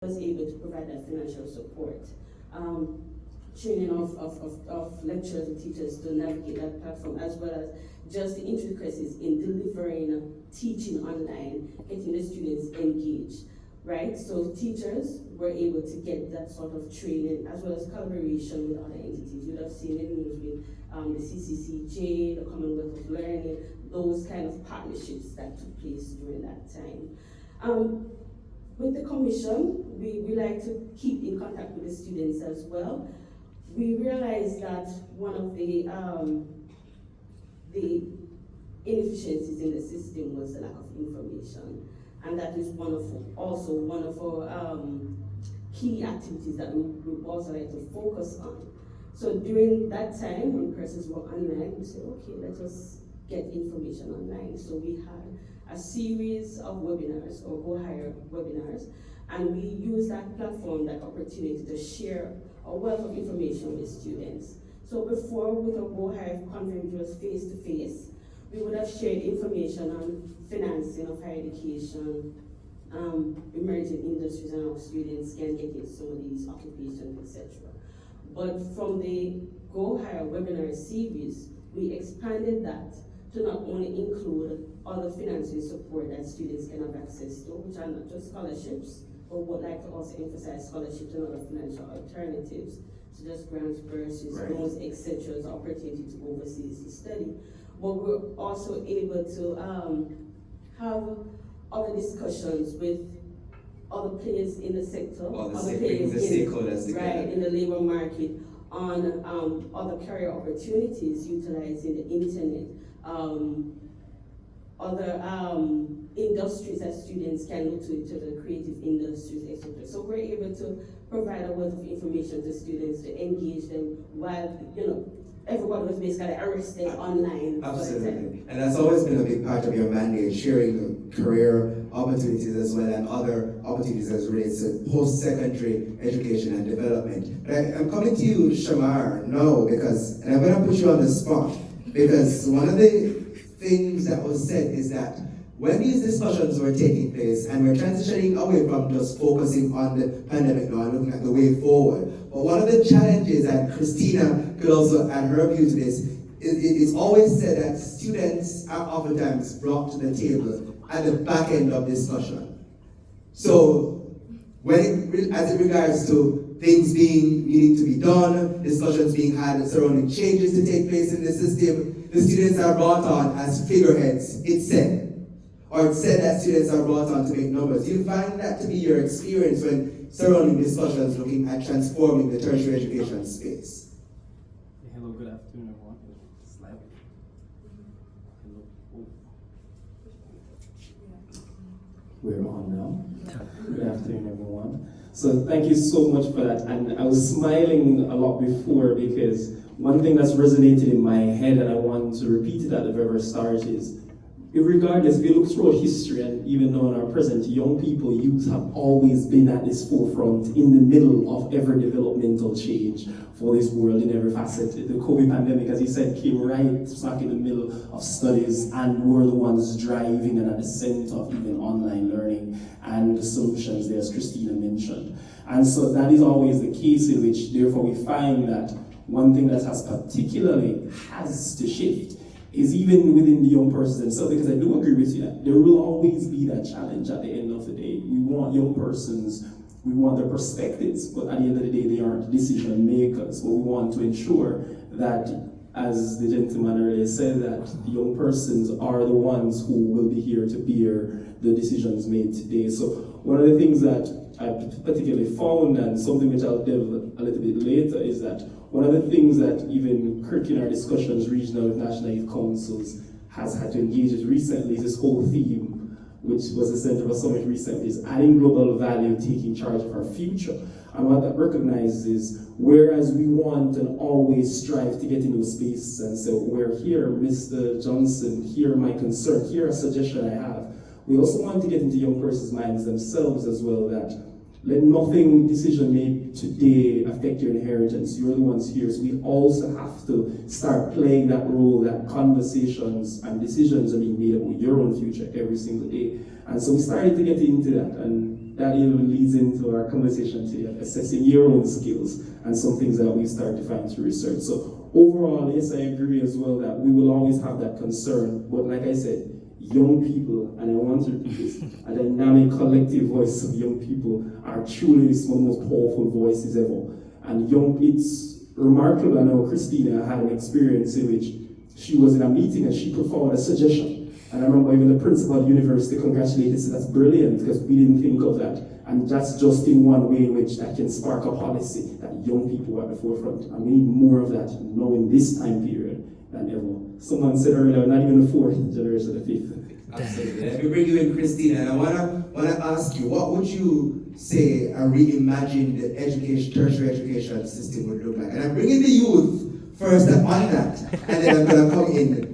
was able to provide that financial support. Training of lecturers and teachers to navigate that platform, as well as just the intricacies in delivering teaching online, getting the students engaged, right? So teachers were able to get that sort of training, as well as collaboration with other entities. You would have seen in the news with the CCCJ, the Commonwealth of Learning, those kind of partnerships that took place during that time. With the commission, we like to keep in contact with the students as well. We realized that one of the inefficiencies in the system was the lack of information, and that is also one of our key activities that we would also like to focus on. So during that time, when courses were online, we said, okay, let us get information online. So we had a series of webinars, or Go Higher webinars, and we used that platform, that opportunity to share a wealth of information with students. So before, with our Go Higher conference, which was face-to-face, we would have shared information on financing of higher education, emerging industries, and how students can get into some of these occupations, etc. But from the Go Higher webinar series, we expanded that to not only include other financing support that students can have access to, which are not just scholarships, but would like to also emphasize scholarships and other financial alternatives, so just grants, bursaries, loans, etc., as opportunity to go overseas to study. But we're also able to have other discussions with other players in the sector, other players in the labor market, on other career opportunities utilizing the internet, other industries that students can look to the creative industries, etc. So we're able to provide a wealth of information to students to engage them while, everybody was basically arrested online. Absolutely. And that's always been a big part of your mandate, sharing career opportunities as well, and other opportunities as relates to post-secondary education and development. But I'm coming to you, Shamar, now, and I'm going to put you on the spot, because one of the things that was said is that when these discussions were taking place, and we're transitioning away from just focusing on the pandemic now and looking at the way forward, but one of the challenges, and Christina could also add her view to this, it's always said that students are oftentimes brought to the table at the back end of discussion. So, as it regards to things needing to be done, discussions being had surrounding changes to take place in the system, the students are brought on as figureheads, it's said that students are brought on to make numbers. Do you find that to be your experience when surrounding discussions looking at transforming the tertiary education space? Hello, good afternoon, everyone. Slide. Hello. Oh. We're on now. Good afternoon, everyone. So thank you so much for that. And I was smiling a lot before, because one thing that's resonated in my head, and I want to repeat it at the very start, is regardless, if you look through history and even now in our present, young people, youth have always been at this forefront, in the middle of every developmental change for this world in every facet. The COVID pandemic, as you said, came right smack in the middle of studies, and were the ones driving and at the center of even online learning and the solutions there, as Christina mentioned. And so that is always the case, in which therefore we find that one thing that has to shift is even within the young persons themselves, because I do agree with you that there will always be that challenge at the end of the day. We want young persons, we want their perspectives, but at the end of the day, they aren't decision makers. But we want to ensure that, as the gentleman earlier said, that the young persons are the ones who will be here to bear the decisions made today. So one of the things that I particularly found, and something which I'll delve a little bit later, is that one of the things that even Kirk in our discussions, regional with national youth councils, has had to engage with recently is this whole theme, which was the center of a summit recently, is adding global value, taking charge of our future. And what that recognizes is, whereas we want and always strive to get into space and say, we're here, Mr. Johnson, here my concern, here a suggestion I have, we also want to get into young persons' minds themselves as well, that let nothing decision made today affect your inheritance. You're the ones here. So we also have to start playing that role, that conversations and decisions are being made about your own future every single day. And so we started to get into that. And that even leads into our conversation today, assessing your own skills and some things that we start to find through research. So overall, yes, I agree as well that we will always have that concern, but like I said, young people, and I want to repeat this, a dynamic collective voice of young people are truly some of the most powerful voices ever. And it's remarkable. I know Christina had an experience in which she was in a meeting and she put forward a suggestion. And I remember even the principal of the university congratulated, said that's brilliant because we didn't think of that. And that's just in one way in which that can spark a policy that young people are at the forefront. And we need more of that now in this time period than ever. Someone said earlier, not even the fourth generation, the fifth. Absolutely. Let me bring you in, Christina, and I wanna ask you, what would you say a reimagined tertiary education system would look like? And I'm bringing the youth first on that, and then I'm gonna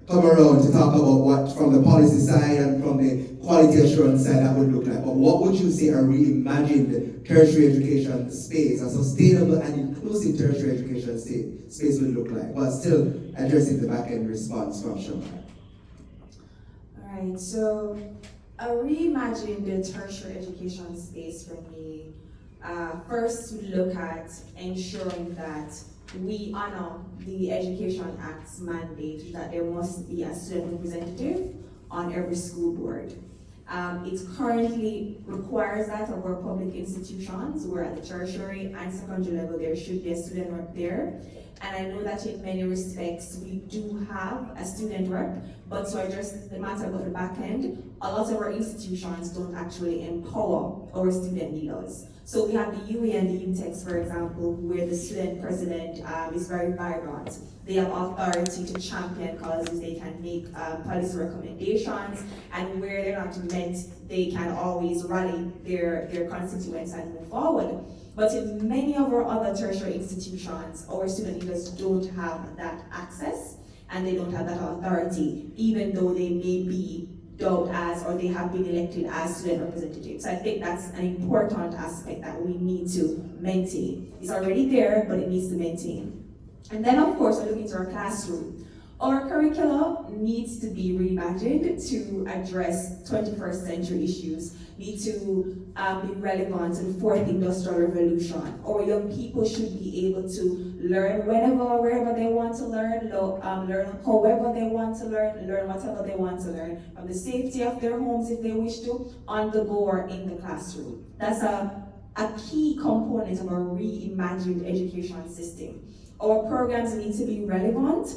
come around to talk about what from the policy side and from the quality assurance side that would look like. But what would you say a reimagined tertiary education space, a sustainable and inclusive tertiary education space would look like, while still addressing the back-end response from Shamar? Alright, so a reimagined tertiary education space for me, first to look at ensuring that we honor the Education Act's mandate that there must be a student representative on every school board. It currently requires that of our public institutions, where at the tertiary and secondary level there should be a student rep there. And I know that in many respects we do have a student rep, but to address the matter about the back end, a lot of our institutions don't actually empower our student leaders. So we have the UE and the UTEX, for example, where the student president is very vibrant. They have authority to champion causes, they can make policy recommendations, and where they're not met, they can always rally their constituents and move forward. But in many of our other tertiary institutions, our student leaders don't have that access, and they don't have that authority, even though they may be dubbed as, or they have been elected as student representatives. So I think that's an important aspect that we need to maintain. It's already there, but it needs to maintain. And then of course, we're looking to our classroom. Our curriculum needs to be reimagined to address 21st century issues, need to be relevant to the fourth industrial revolution. Our young people should be able to learn whenever, wherever they want to learn, learn however they want to learn whatever they want to learn, from the safety of their homes if they wish to, on the go or in the classroom. That's a key component of our reimagined education system. Our programs need to be relevant,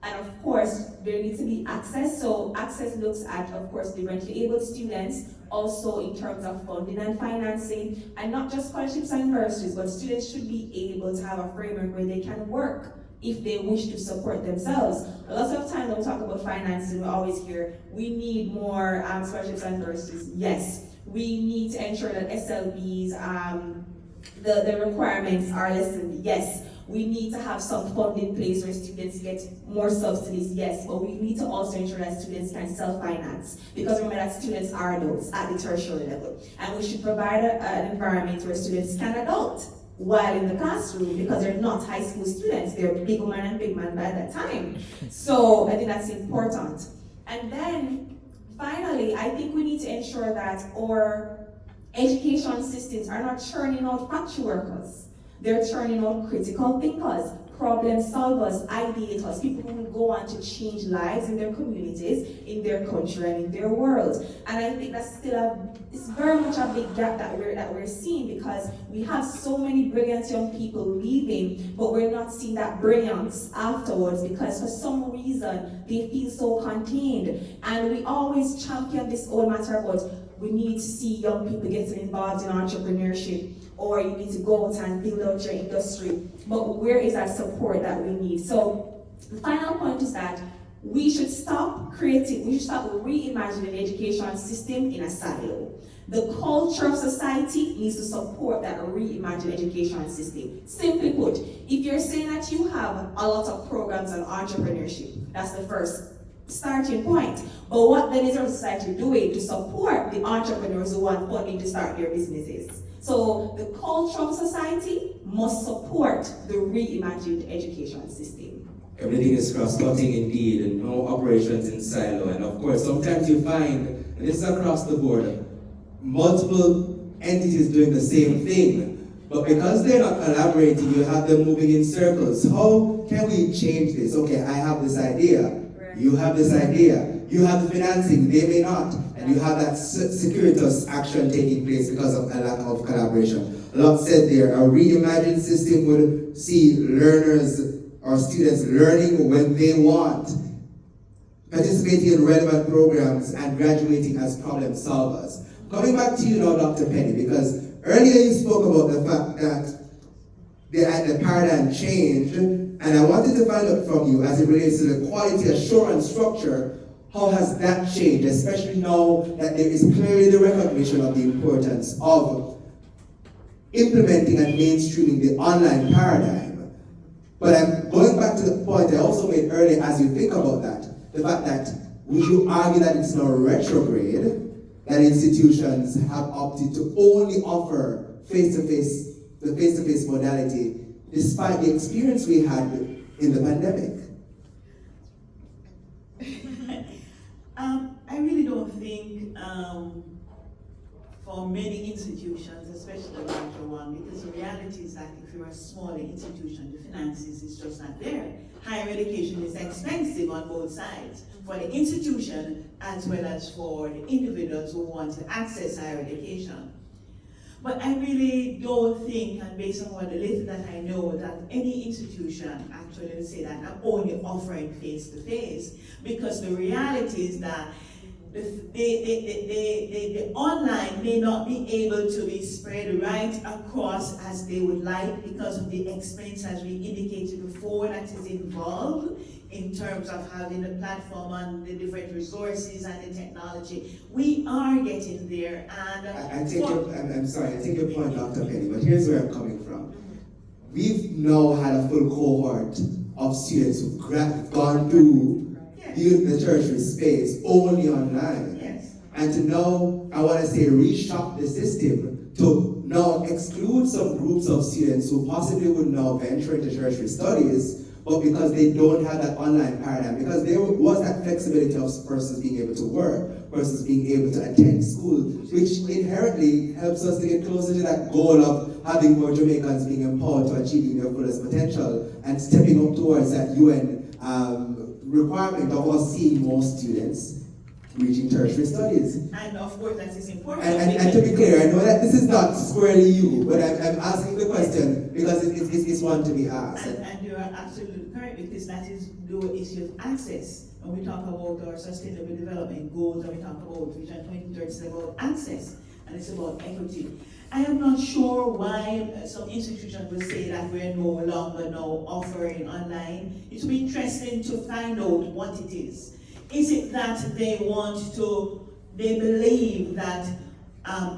and of course, there needs to be access. So access looks at, of course, differently abled students, also in terms of funding and financing, and not just scholarships and bursaries, but students should be able to have a framework where they can work if they wish to support themselves. A lot of times when we talk about financing, we always hear, we need more scholarships and bursaries. Yes, we need to ensure that SLBs, the requirements are lessened. Yes. We need to have some fund in place where students get more subsidies, yes, but we need to also ensure that students can self-finance, because remember that students are adults at the tertiary level, and we should provide an environment where students can adult while in the classroom, because they're not high school students, they're big woman and big man by that time. So I think that's important. And then finally, I think we need to ensure that our education systems are not churning out factory workers. They're turning out critical thinkers, problem solvers, ideators, people who will go on to change lives in their communities, in their country, and in their world. And I think that's still it's very much a big gap that we're seeing, because we have so many brilliant young people leaving, but we're not seeing that brilliance afterwards, because for some reason they feel so contained. And we always champion this whole matter about we need to see young people getting involved in entrepreneurship, or you need to go out and build out your industry. But where is that support that we need? So the final point is that we should stop reimagining the education system in a silo. The culture of society needs to support that reimagined education system. Simply put, if you're saying that you have a lot of programs on entrepreneurship, that's the first starting point. But what then is our society doing to support the entrepreneurs who want funding to start their businesses? So the culture of society must support the reimagined education system. Everything is cross-cutting indeed, and no operations in silo. And of course, sometimes you find, and this is across the board, multiple entities doing the same thing. But because they're not collaborating, you have them moving in circles. How can we change this? Okay, I have this idea. You have this idea. You have the financing, they may not. And you have that circuitous action taking place because of a lack of collaboration. A lot said there, a reimagined system would see learners or students learning when they want, participating in relevant programs, and graduating as problem solvers. Coming back to you now, Dr. Penny, because earlier you spoke about the fact that the paradigm changed, and I wanted to find out from you as it relates to the quality assurance structure, how has that changed, especially now that there is clearly the recognition of the importance of implementing and mainstreaming the online paradigm. But I'm going back to the point I also made earlier as you think about that, the fact that would you argue that it's now retrograde, that institutions have opted to only offer the face-to-face modality despite the experience we had in the pandemic? I really don't think for many institutions, especially the larger one, because the reality is that if you're a smaller institution, the finances is just not there. Higher education is expensive on both sides, for the institution as well as for the individuals who want to access higher education. But I really don't think, and based on what the little that I know, that any institution actually will say that I'm only offering face-to-face, because the reality is that the online may not be able to be spread right across as they would like because of the expense, as we indicated before, that is involved in terms of having the platform and the different resources and the technology. We are getting there, and I'm sorry, I take your point, Dr. Penny, but here's where I'm coming from. We've now had a full cohort of students who've gone through the tertiary space only online. yes. And to now, I want to say, reshuffle the system to now exclude some groups of students who possibly would now venture into tertiary studies, but because they don't have that online paradigm, because there was that flexibility of persons being able to work, persons being able to attend school, which inherently helps us to get closer to that goal of having more Jamaicans being empowered to achieving their fullest potential and stepping up towards that UN requirement of us seeing more students reaching tertiary studies. And of course that is important. And to be clear, I know that this is not squarely you, but I'm asking the question because it's one to be asked. And you are absolutely correct, because that is the issue of access. When we talk about our sustainable development goals, and we talk about Vision 2030, it's about access, and it's about equity. I am not sure why some institutions will say that we're no longer now offering online. It will be interesting to find out what it is. Is it that they believe that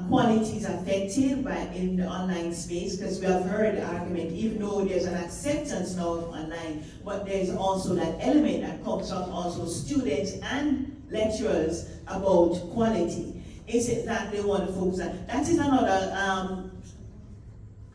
quality is affected in the online space? Because we have heard the argument, even though there's an acceptance now of online, but there's also that element that comes from also students and lecturers about quality. Is it that they want to focus on? That is another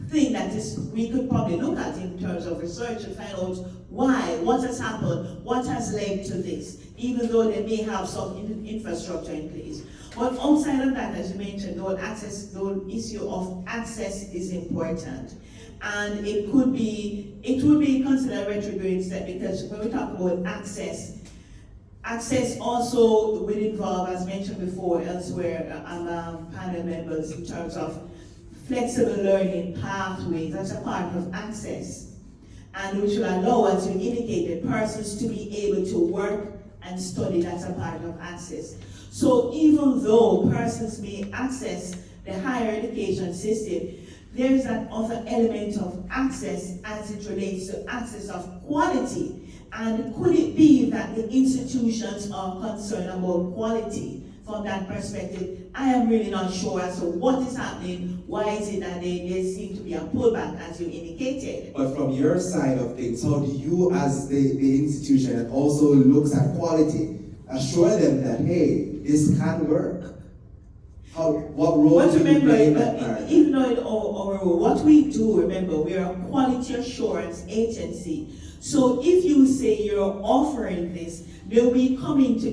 thing that we could probably look at in terms of research to find out why, what has happened, what has led to this, even though they may have some infrastructure in place. But outside of that, as you mentioned, the issue of access is important. And it would be considered a retrograde step, because when we talk about access also will involve, as mentioned before elsewhere, panel members, in terms of flexible learning pathways. That's a part of access, and which will allow, as you indicated, persons to be able to work and study. That's a part of access. So even though persons may access the higher education system, there is that other element of access as it relates to access of quality. And could it be that the institutions are concerned about quality from that perspective? I am really not sure as to what is happening. Why is it that there seem to be a pullback, as you indicated? But from your side of things, how do you, as the institution that also looks at quality, assure them that, hey, this can work? What role do you play in that part? Even though what we do, remember, we are a quality assurance agency. So if you say you're offering this, they'll be coming to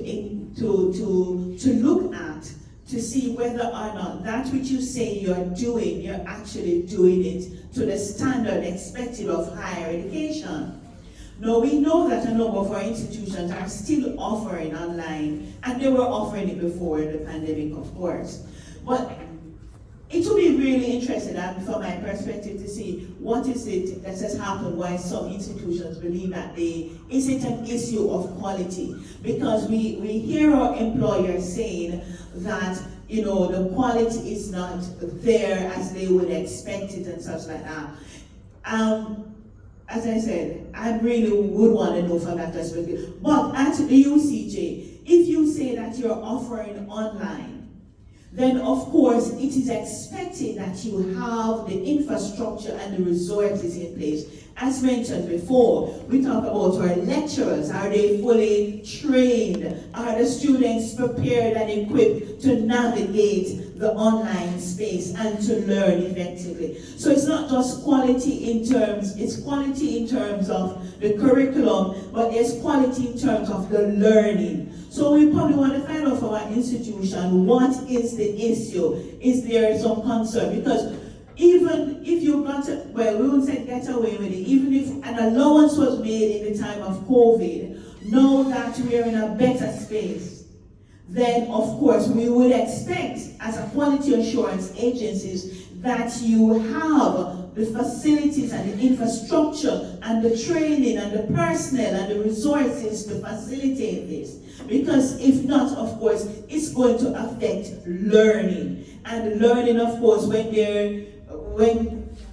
look at, to see whether or not that which you say you're doing, you're actually doing it to the standard expected of higher education. Now, we know that a number of our institutions are still offering online, and they were offering it before the pandemic, of course. But it will be really interesting, and from my perspective, to see what is it that has happened, why some institutions believe that is it an issue of quality? Because we hear our employers saying that, you know, the quality is not there as they would expect it and such like that. As I said, I really would want to know from that perspective. But at the UCJ, if you say that you're offering online, then of course it is expected that you have the infrastructure and the resources in place. As mentioned before, we talk about our lecturers. Are they fully trained? Are the students prepared and equipped to navigate the online space and to learn effectively? So it's not just quality in terms, it's quality in terms of the curriculum, but there's quality in terms of the learning. So we probably want to find out from our institution, what is the issue? Is there some concern? Because even if you got to, well, we won't say get away with it, even if an allowance was made in the time of COVID, now that we are in a better space, then of course we would expect as a quality assurance agencies that you have the facilities and the infrastructure and the training and the personnel and the resources to facilitate this. Because if not, of course, it's going to affect learning. And learning, of course, when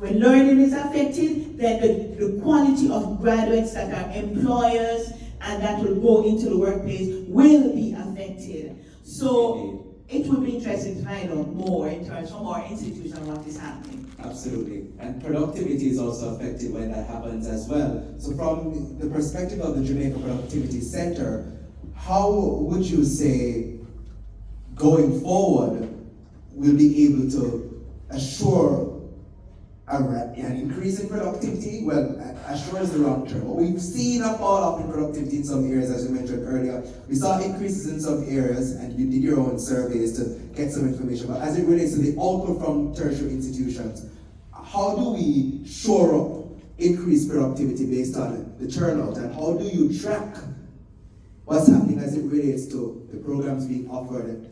learning is affected, then the quality of graduates that are employers and that will go into the workplace will be affected. So it would be interesting to find out more in terms from our institution what is happening. Absolutely. And productivity is also affected when that happens as well. So from the perspective of the Jamaica Productivity Center, how would you say going forward we'll be able to assure an increase in productivity? Well, assure is the wrong term, but we've seen a fall off in productivity in some areas, as you mentioned earlier. We saw increases in some areas, and you did your own surveys to get some information, but as it relates to the output from tertiary institutions, how do we shore up increased productivity based on the turnout, and how do you track what's happening as it relates to the programs being offered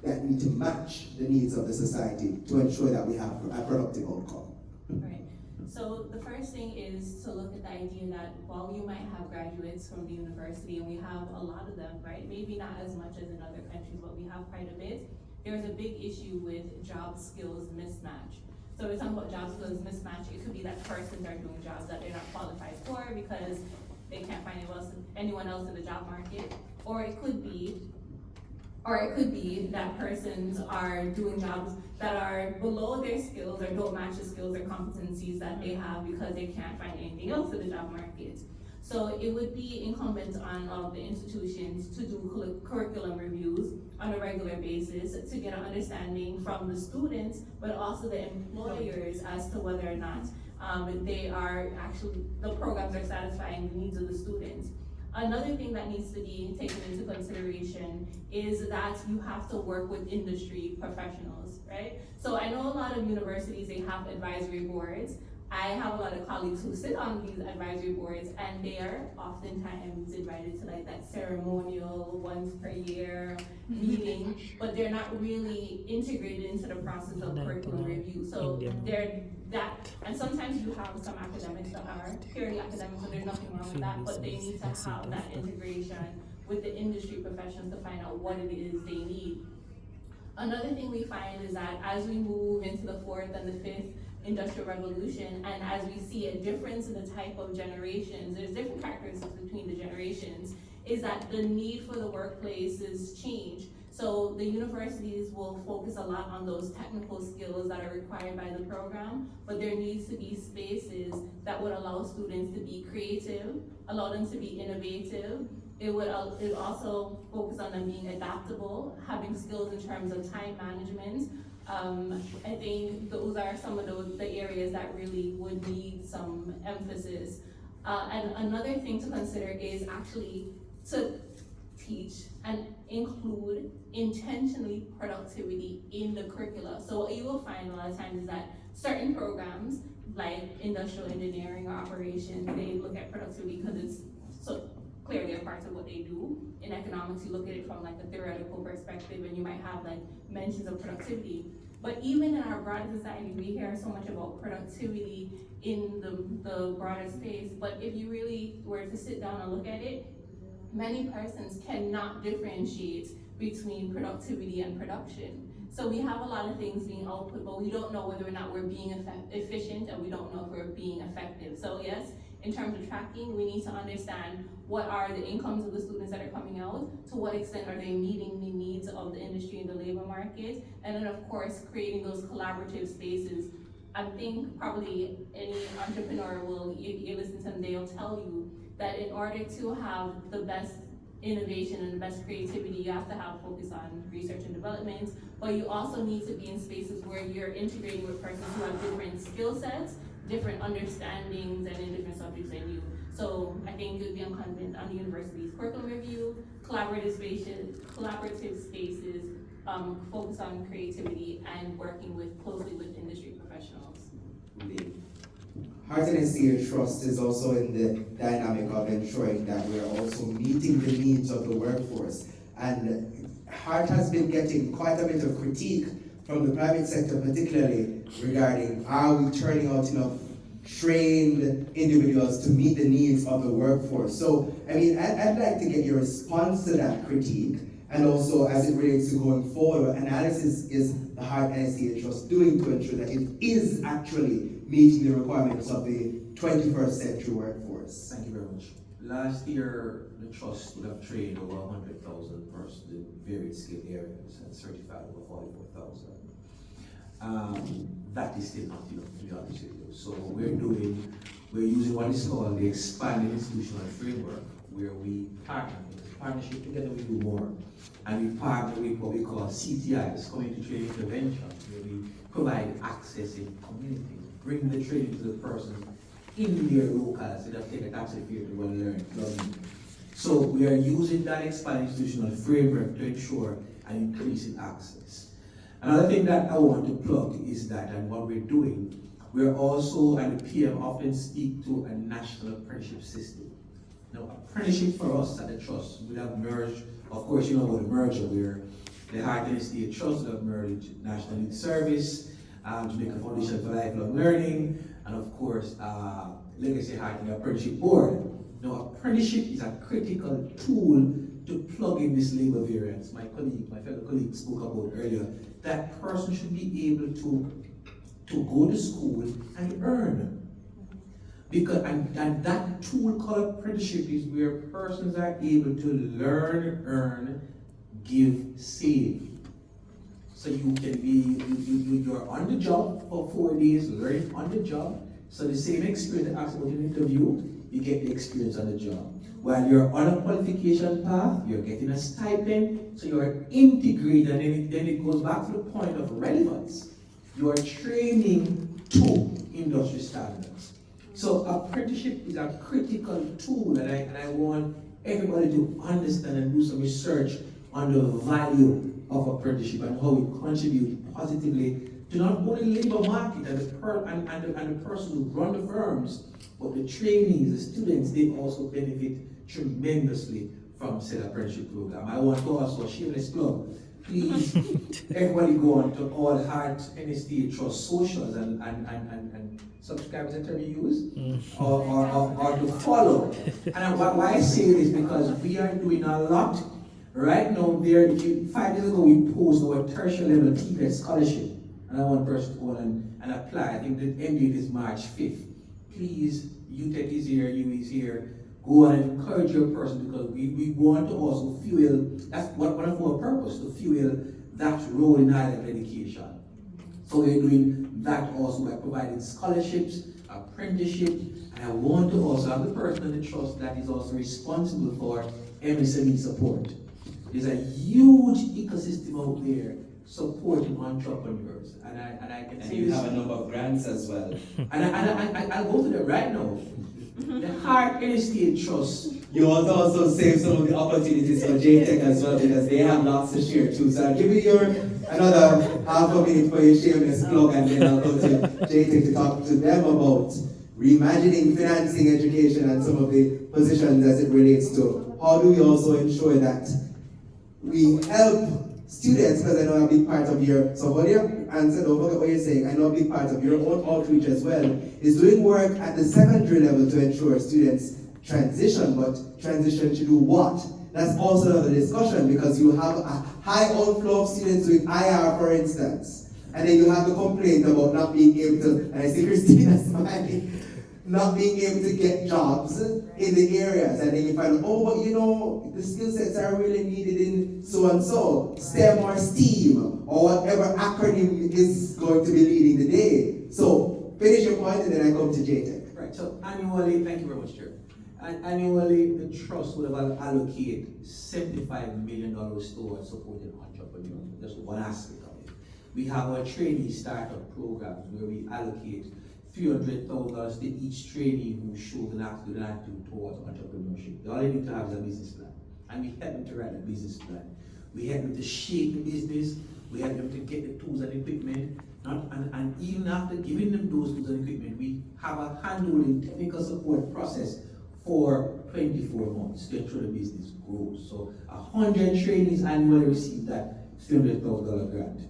that need to match the needs of the society to ensure that we have a productive outcome? Right. So the first thing is to look at the idea that while you might have graduates from the university, and we have a lot of them, right? Maybe not as much as in other countries, but we have quite a bit. There's a big issue with job skills mismatch. So we're talking about job skills mismatch. It could be that persons are doing jobs that they're not qualified for because they can't find anyone else in the job market, or it could be that persons are doing jobs that are below their skills or don't match the skills or competencies that they have because they can't find anything else in the job market. So it would be incumbent on all of the institutions to do curriculum reviews on a regular basis to get an understanding from the students, but also the employers as to whether or not the programs are satisfying the needs of the students. Another thing that needs to be taken into consideration is that you have to work with industry professionals, right? So I know a lot of universities, they have advisory boards. I have a lot of colleagues who sit on these advisory boards, and they are oftentimes invited to like that ceremonial once per year meeting, but they're not really integrated into the process of curriculum review. So and sometimes you have some academics that are purely academics, and there's nothing wrong with that, but they need to have that integration with the industry professionals to find out what it is they need. Another thing we find is that as we move into the fourth and the fifth industrial revolution, and as we see a difference in the type of generations, there's different characteristics between the generations, is that the need for the workplaces change. So the universities will focus a lot on those technical skills that are required by the program, but there needs to be spaces that would allow students to be creative, allow them to be innovative. It would also focus on them being adaptable, having skills in terms of time management. I think those are some of the areas that really would need some emphasis. And another thing to consider is actually to teach and include intentionally productivity in the curricula. So what you will find a lot of times is that certain programs, like industrial engineering or operations, they look at productivity because it's so clearly a part of what they do. In economics, you look at it from like a theoretical perspective, and you might have like mentions of productivity. But even in our broader society, we hear so much about productivity in the broader space. But if you really were to sit down and look at it, many persons cannot differentiate between productivity and production. So we have a lot of things being output, but we don't know whether or not we're being efficient, and we don't know if we're being effective. So yes, in terms of tracking, we need to understand what are the incomes of the students that are coming out, to what extent are they meeting the needs of the industry and the labor market, and then of course, creating those collaborative spaces. I think probably any entrepreneur will, if you listen to them, they'll tell you that in order to have the best innovation and the best creativity, you have to have focus on research and development, but you also need to be in spaces where you're integrating with persons who have different skill sets, different understandings, and in different subjects than you. So I think it would be incumbent on the university's curriculum review, collaborative spaces, focus on creativity and working closely with industry professionals. Heart and Estate Trust is also in the dynamic of ensuring that we are also meeting the needs of the workforce. And Heart has been getting quite a bit of critique from the private sector, particularly regarding, are we turning out enough trained individuals to meet the needs of the workforce? So, I mean, I'd like to get your response to that critique, and also as it relates to going forward, what analysis is the Heart and Estate Trust doing to ensure that it is actually meeting the requirements of the 21st century workforce? Thank you very much. Last year, the trust would have trained over 100,000 persons in various skill areas and certified over 44,000. That is still not enough, to be honest with you. So what we're doing, we're using what is called the expanded institutional framework, where we partner. In partnership together, we do more. And we partner with what we call CTIs, community training interventions, where we provide access in communities, bring the training to the person in their locals, instead of taking a taxi fare to go and learn. So we are using that expanded institutional framework to ensure an increase in access. Another thing that I want to plug is that, and what we're doing, we're also, and the PM often speak to a national apprenticeship system. Now, apprenticeship for us at the Trust, we have merged, of course you know about the merger, where the Heart and Estate Trust have merged National Youth Service, Jamaica Foundation for Lifelong Learning, and of course, Legacy Heart and Apprenticeship Board. Now, apprenticeship is a critical tool to plug in this labor variance. My fellow colleague spoke about earlier, that person should be able to go to school and earn. Because, and that tool called apprenticeship is where persons are able to learn, earn, give, save. So you can be, you're on the job for 4 days, learning on the job. So the same experience that asked about an interview, you get the experience on the job. While you're on a qualification path, you're getting a stipend, so you're integrated, and then it goes back to the point of relevance. You are training to industry standards. So apprenticeship is a critical tool, and I want everybody to understand and do some research on the value of apprenticeship and how it contributes positively to not only the labor market and the person who run the firms, but the trainees, the students, they also benefit tremendously from said apprenticeship program. I want to also shameless plug. Please, everybody go on to all Heart and Estate Trust socials and subscribe is the term you use, or to follow. And why I say this, because we are doing a lot right now. 5 years ago we posed our tertiary level TPET scholarship, and I want person to go on and apply. I think the end date is March 5th. Please, UTEC is here, U is here. Go on and encourage your person, because we want to also fuel, that's one of our purpose, to fuel that role in higher education. So we're doing that also by providing scholarships, apprenticeship, and I want to also have the person in the trust that is also responsible for MSME support. There's a huge ecosystem out there supporting entrepreneurs, and I can say you have a number of grants as well. And I'll go to them right now. The Heart Estate Trust. You want to also save some of the opportunities for JTech as well because they have lots to share too. So I'll give you another half a minute for your shameless plug and then I'll go to JTech to talk to them about reimagining financing education and some of the positions as it relates to how do we also ensure that we help students, because I know a big part of your, so what your answer, don't forget what you're saying, I know a big part of your own outreach as well is doing work at the secondary level to ensure students transition, but transition to do what? That's also another discussion because you have a high outflow of students with IR, for instance, and then you have the complaint about not being able to, and I see Christina smiling, not being able to get jobs in the areas, and then you find, oh, but you know, the skill sets are really needed in so and so, STEM or STEAM, or whatever acronym is going to be leading the day. So, finish your point and then I come to JTech. Right, so annually, thank you very much, Chair. And annually, the trust will allocate $75 million towards supporting entrepreneurs. That's one aspect of it. We have our trainee startup programs where we allocate $300,000 to each trainee who shows an attitude towards entrepreneurship. All they need to have is a business plan. And we help them to write a business plan. We help them to shape the business. We help them to get the tools and equipment. And even after giving them those tools and equipment, we have a handholding technical support process for 24 months to ensure the business grows. So 100 trainees annually receive that $300,000 grant.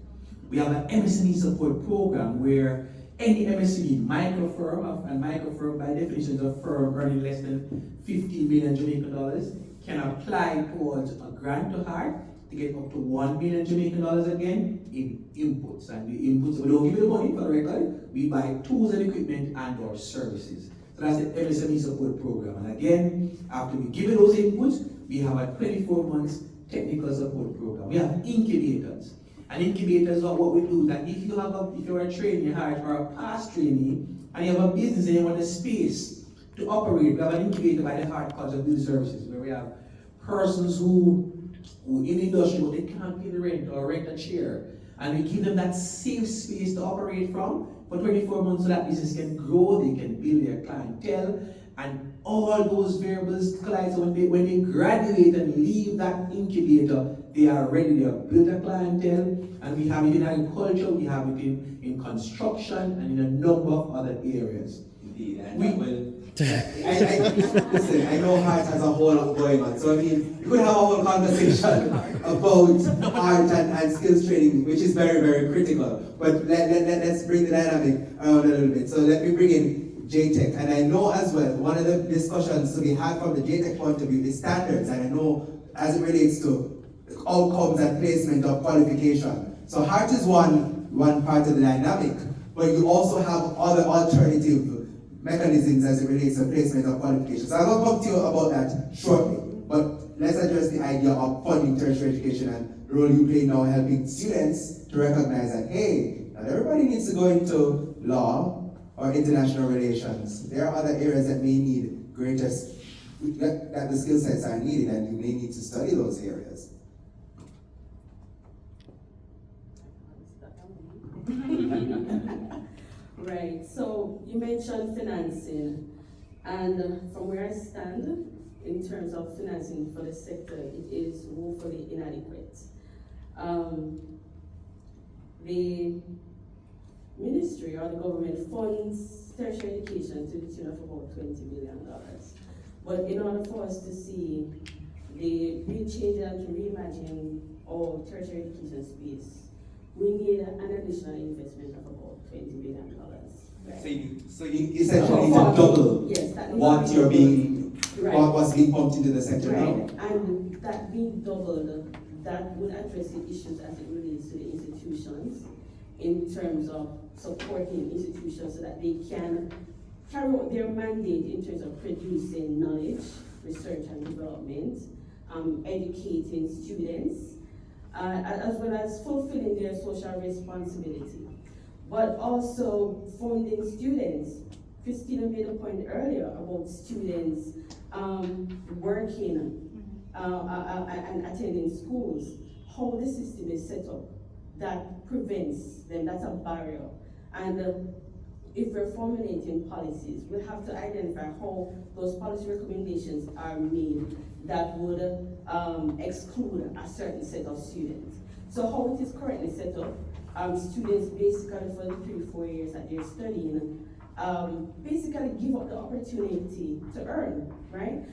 We have an MSME support program where any MSME micro firm, and micro firm by definition is a firm earning less than 15 million Jamaican dollars, can apply towards a grant to Heart to get up to 1 million Jamaican dollars again in inputs. And the inputs, we don't give you the money for the record, we buy tools and equipment and or services. So that's the MSME support program. And again, after we give you those inputs, we have a 24 months technical support program. We have incubators. And incubators are what we do that if you're a trainee Heart or a past trainee and you have a business and you want a space to operate, we have an incubator by the Heart College of Business Services where we have persons who in the industry but they can't pay the rent or rent a chair. And we give them that safe space to operate from for 24 months so that business can grow, they can build their clientele, and all those variables collide. So when they graduate and leave that incubator, they are ready, they have built a clientele, and we have it in agriculture, we have it in construction, and in a number of other areas. Indeed, and listen, I know Heart has a whole lot going on, so I mean, we could have a whole conversation about Heart and skills training, which is very, very critical. But let's bring the dynamic around a little bit. So let me bring in JTech, and I know as well, one of the discussions to be had from the JTech point of view is standards, and I know as it relates to outcomes and placement of qualification. So Heart is one part of the dynamic, but you also have other alternative mechanisms as it relates to placement of qualifications. So I'll come to you about that shortly, but let's address the idea of funding tertiary education and the role you play now helping students to recognize that, hey, not everybody needs to go into law or international relations. There are other areas that may need greater, that the skill sets are needed and you may need to study those areas. Right, so you mentioned financing, and from where I stand, in terms of financing for the sector, it is woefully inadequate. The ministry or the government funds tertiary education to the tune of about $20 billion. But in order for us to see the real change and to reimagine our tertiary education space, we need an additional investment of about $20 billion. Right? So you essentially need to double what you're being, right. what's being pumped into the sector right. now. And that being doubled, that would address the issues as it relates to the institutions in terms of supporting institutions so that they can carry out their mandate in terms of producing knowledge, research and development, educating students, as well as fulfilling their social responsibility. But also funding students. Christina made a point earlier about students working and attending schools. How the system is set up, that prevents them, that's a barrier. And if we're formulating policies, we'll have to identify how those policy recommendations are made that would exclude a certain set of students. So how it is currently set up, students basically for the 3-4 years that they're studying, basically give up the opportunity to earn, right?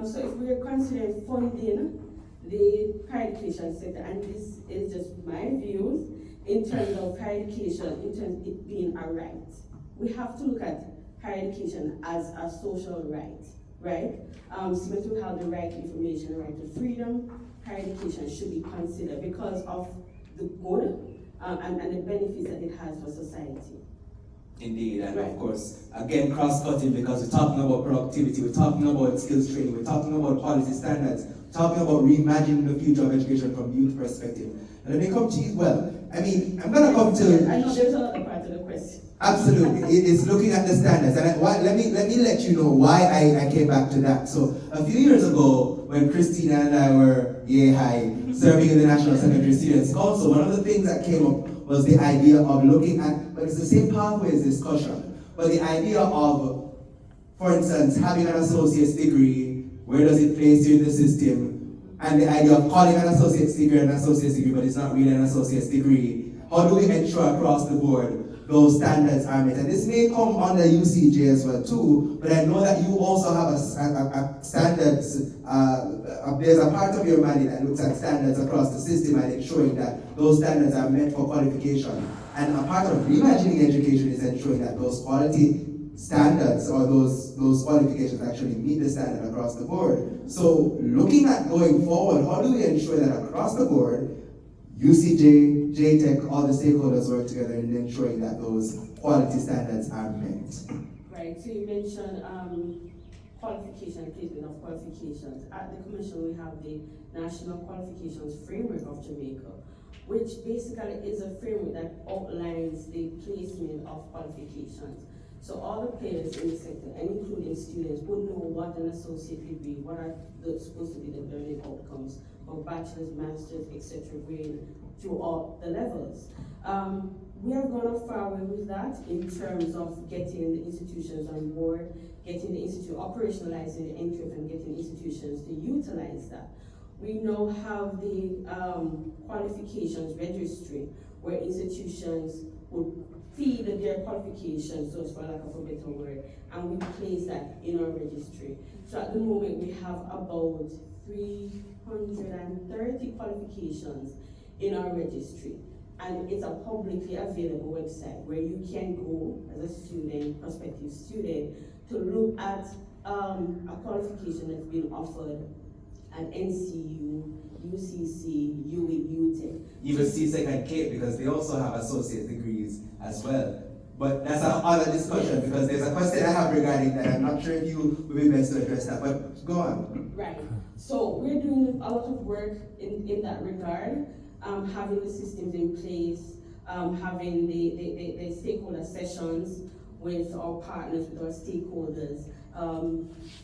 So if we're considering funding the higher education sector, and this is just my views, in terms of higher education, in terms of it being a right, we have to look at higher education as a social right, right? Similar to how the right to information, the right to freedom, higher education should be considered because of the good and the benefits that it has for society. Indeed, and Right. of course, again, cross-cutting because we're talking about productivity, we're talking about skills training, we're talking about policy standards, we're talking about reimagining the future of education from youth perspective. And let me come to you, well, I mean, I'm gonna come to... I know there's another part of the question. Absolutely, it's looking at the standards, and let me let you know why I came back to that. So a few years ago, when Christina and I were serving in the National Secondary Students Council, one of the things that came up was the idea of looking at, but it's the same pathways discussion, but the idea of, for instance, having an associate's degree, where does it place you in the system, and the idea of calling an associate's degree an associate's degree, but it's not really an associate's degree. How do we ensure across the board those standards are met? And this may come under UCJ as well too, but I know that you also have a standards, there's a part of your mandate that looks at standards across the system and ensuring that those standards are met for qualification. And a part of reimagining education is ensuring that those quality standards or those qualifications actually meet the standard across the board. So looking at going forward, how do we ensure that across the board, UCJ, JTech, all the stakeholders work together in ensuring that those quality standards are met? Right, so you mentioned qualification, placement of qualifications. At the Commission, we have the National Qualifications Framework of Jamaica, which basically is a framework that outlines the placement of qualifications. So all the players in the sector, and including students, would know what an associate degree, what are supposed to be the learning outcomes for bachelor's, master's, etc. grade through all the levels. We have gone a far way with that in terms of getting the institutions on board, getting the institute operationalizing the NQF and getting institutions to utilize that. We now have the qualifications registry where institutions would feed their qualifications, so for lack of a better word, and we place that in our registry. So at the moment we have about 330 qualifications in our registry. And it's a publicly available website where you can go as a student, prospective student, to look at a qualification that's been offered at NCU, UCC, UWI, UTEC. Even CSEC and Cape, because they also have associate degrees as well. But that's another discussion because there's a question I have regarding that. I'm not sure if you will be best to address that, but go on. Right. So we're doing a lot of work in that regard. Having the systems in place, having the stakeholder sessions with our partners, with our stakeholders,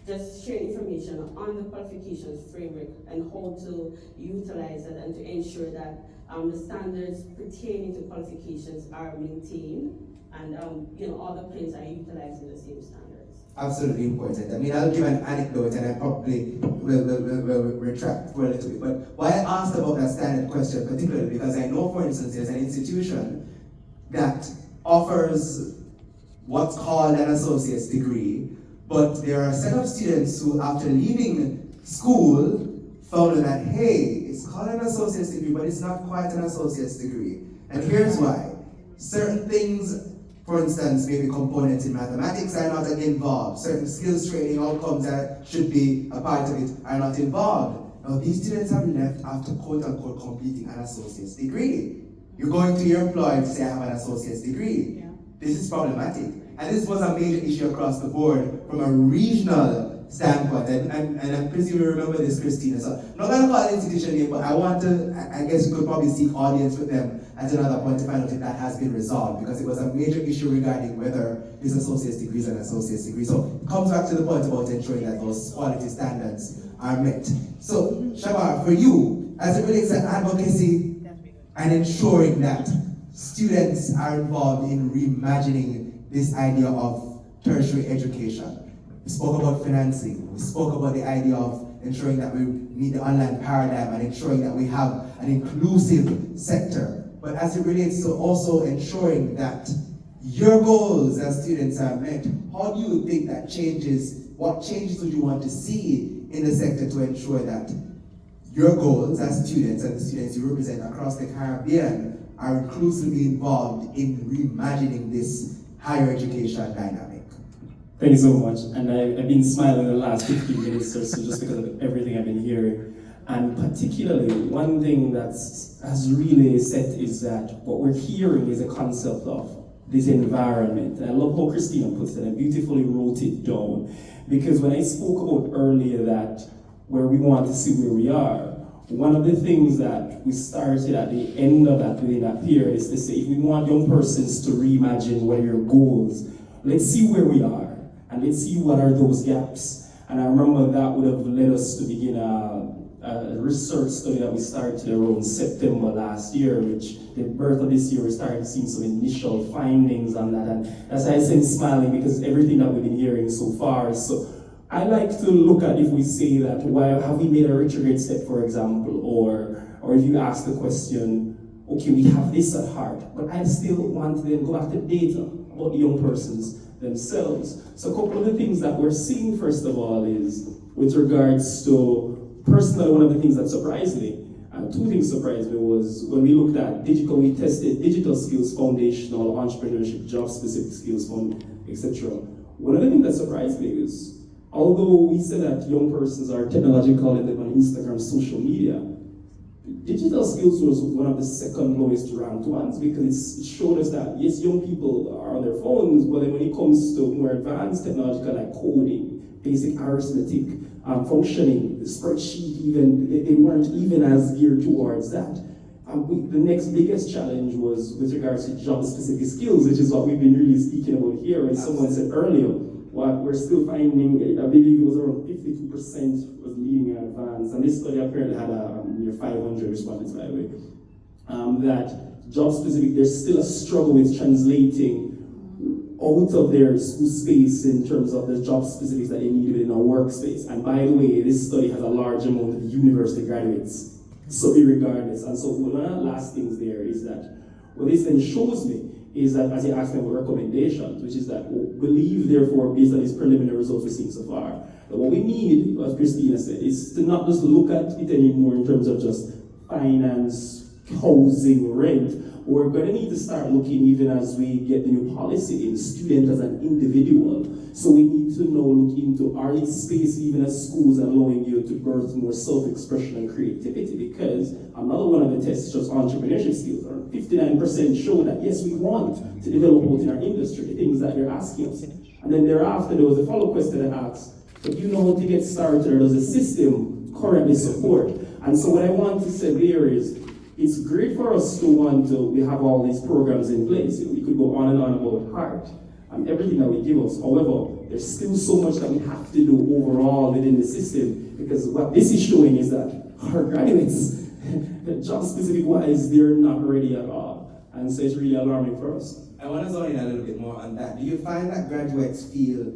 just sharing information on the qualifications framework and how to utilize it and to ensure that the standards pertaining to qualifications are maintained and all the players are utilizing the same standards. Absolutely important. I mean, I'll give an anecdote and I probably will retract for a little bit. But why I asked about that standard question particularly because I know, for instance, there's an institution that offers what's called an associate's degree, but there are a set of students who, after leaving school, found that, hey, it's called an associate's degree, but it's not quite an associate's degree. And here's why. Certain things, for instance, maybe components in mathematics are not involved. Certain skills training outcomes that should be a part of it are not involved. Now, these students have left after quote-unquote completing an associate's degree. You're going to your employer to say, I have an associate's degree. Yeah. This is problematic. And this was a major issue across the board from a regional standpoint. And I presume you remember this, Christina. So I'm not going to call the institution name, but I guess you could probably seek audience with them at another point to find out if that has been resolved, because it was a major issue regarding whether this associate's degree is an associate's degree. So it comes back to the point about ensuring that those quality standards are met. So, Shamar, for you, as it relates to advocacy and ensuring that students are involved in reimagining this idea of tertiary education. We spoke about financing. We spoke about the idea of ensuring that we meet the online paradigm and ensuring that we have an inclusive sector. But as it relates to also ensuring that your goals as students are met, how do you think that changes? What changes would you want to see in the sector to ensure that your goals as students and the students you represent across the Caribbean are inclusively involved in reimagining this higher education dynamic? Thank you so much. And I've been smiling the last 15 minutes or so just because of everything I've been hearing. And particularly, one thing that has really set is that what we're hearing is a concept of this environment. And I love how Christina puts it and beautifully wrote it down. Because when I spoke about earlier that where we want to see where we are, one of the things that we started at the end of that within that period is to say, if we want young persons to reimagine what are your goals, let's see where we are. And let's see what are those gaps. And I remember that would have led us to begin a research study that we started around September last year, which the birth of this year we started seeing some initial findings on that. And that's why I say smiling, because everything that we've been hearing so far. So I like to look at if we say that, why have we made a retrograde step, for example, or if you ask the question, okay, we have this at heart, but I still want to then go back to data about the young persons themselves. So a couple of the things that we're seeing, first of all, is with regards to, personally, one of the things that surprised me, and two things surprised me, was when we looked at we tested digital skills, foundational, entrepreneurship, job-specific skills, etc. One of the things that surprised me is, although we say that young persons are technological and they're on Instagram, social media, digital skills was one of the second lowest ranked ones, because it showed us that yes, young people are on their phones, but then when it comes to more advanced technological like coding, basic arithmetic, functioning, the spreadsheet, even they weren't even as geared towards that. The next biggest challenge was with regards to job-specific skills, which is what we've been really speaking about here. As someone said earlier, what we're still finding, I believe it was around 52% was leading in advance, and this study apparently had near 500 respondents, by the way, that job-specific, there's still a struggle with translating out of their school space in terms of the job specifics that they need within a workspace. And by the way, this study has a large amount of university graduates, so irregardless. And so one of the last things there is that what this then shows me is that, as you asked me about recommendations, which is that we believe, therefore, based on these preliminary results we've seen so far, that what we need, as Christina said, is to not just look at it anymore in terms of just finance, housing, rent. We're going to need to start looking, even as we get the new policy in, student as an individual. So we need to now look into, are these spaces, even as schools, allowing you to birth more self-expression and creativity? Because another one of the tests, just entrepreneurship skills, 59% show that yes, we want to develop out in our industry, the things that you're asking us. And then thereafter, there was a follow-up question that asks, but you know how to get started, or does the system currently support? And so what I want to say there is, it's great for us to we have all these programs in place. We could go on and on about heart and everything that we give us. However, there's still so much that we have to do overall within the system, because what this is showing is that our graduates, job specific wise, they're not ready at all. And so it's really alarming for us. I want to zone in a little bit more on that. Do you find that graduates feel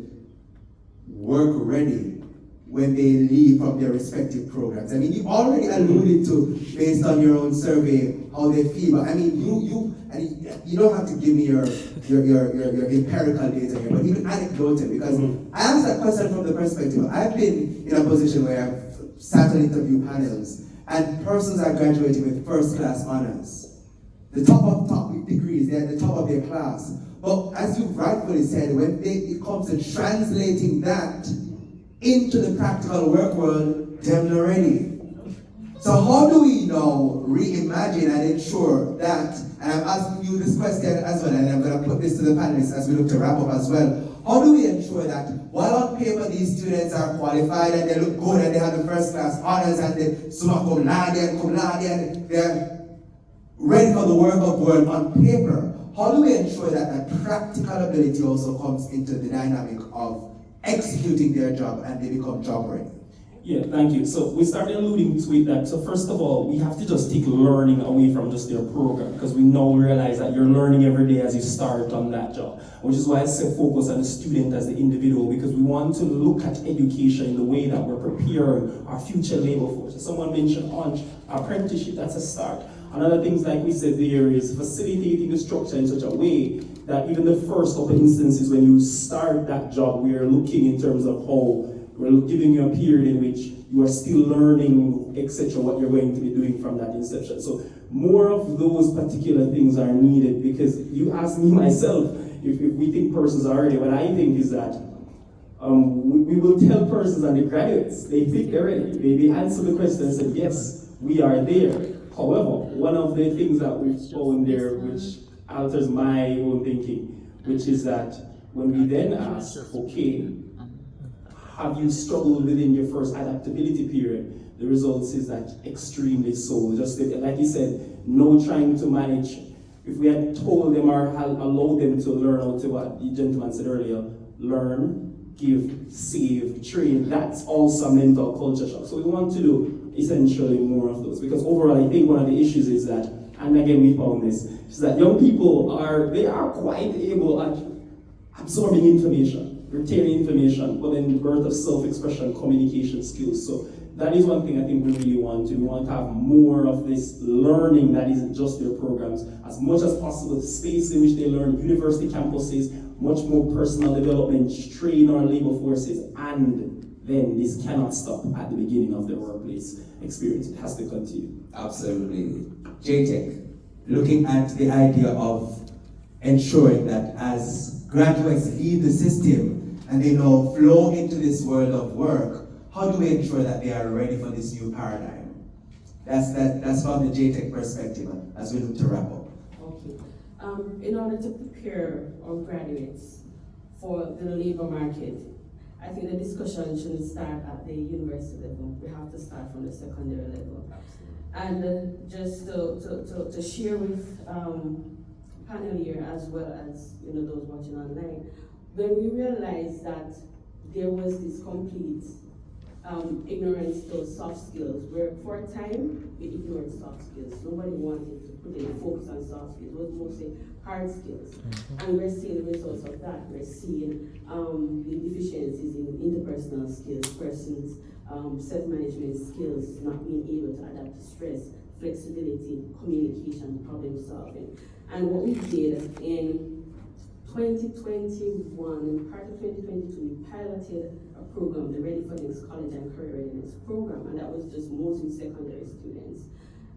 work ready when they leave from their respective programs? I mean, you already alluded to, based on your own survey, how they feel. But I mean, you don't have to give me your empirical data here, but even anecdotal, because I asked that question from the perspective. I've been in a position where I've sat on interview panels, and persons are graduating with first-class honors, the top degrees. They're at the top of their class. But as you rightfully said, when it comes to translating that into the practical work world, they're not ready. So how do we now reimagine and ensure that, and I'm asking you this question as well, and I'm going to put this to the panelists as we look to wrap up as well. How do we ensure that while on paper these students are qualified and they look good and they have the first class honors and they summa cum laude and they're ready for the work of world on paper, how do we ensure that that practical ability also comes into the dynamic of executing their job and they become job ready? Yeah, thank you. So we started alluding to it that, so first of all, we have to just take learning away from just their program, because we now realize that you're learning every day as you start on that job, which is why I say focus on the student as the individual, because we want to look at education in the way that we're preparing our future labor force. Someone mentioned apprenticeship, that's a start. Another things like we said there is facilitating the structure in such a way that even the first couple instances when you start that job, we are looking in terms of how we're giving you a period in which you are still learning, etc., what you're going to be doing from that inception. So more of those particular things are needed, because you ask me myself, if we think persons are ready, what I think is that we will tell persons and the graduates, they think they're ready. They answer the question and say, yes, we are there. However, one of the things that we found there, which alters my own thinking, which is that when we then ask, okay, have you struggled within your first adaptability period? The results is that extremely so. Just like you said, no trying to manage. If we had told them or allowed them to learn how to, what the gentleman said earlier, learn, give, save, train, that's also mental culture shock. So we want to do essentially more of those, because overall I think one of the issues is that, and again we found this, is that young people are quite able at absorbing information, retaining information, but then the birth of self-expression, communication skills. So that is one thing I think we really want to. We want to have more of this learning that isn't just their programs, as much as possible, the space in which they learn, university campuses, much more personal development, train our labor forces, and then this cannot stop at the beginning of their workplace experience. It has to continue. Absolutely. JTech, looking at the idea of ensuring that as graduates leave the system and they now flow into this world of work, how do we ensure that they are ready for this new paradigm? That's from the JTech perspective as we look to wrap up. Okay. In order to prepare our graduates for the labor market, I think the discussion shouldn't start at the university level. We have to start from the secondary level. And just to share with panel here, as well as those watching online, when we realized that there was this complete ignorance to soft skills, where for a time we ignored soft skills. Nobody wanted to put any focus on soft skills. It was mostly hard skills. And we're seeing the results of that. We're seeing the deficiencies in interpersonal skills, persons, self-management skills, not being able to adapt to stress, flexibility, communication, problem solving. And what we did in 2021, in part of 2022, we piloted a program, the Ready for Next College and Career Readiness Program, and that was just mostly secondary students.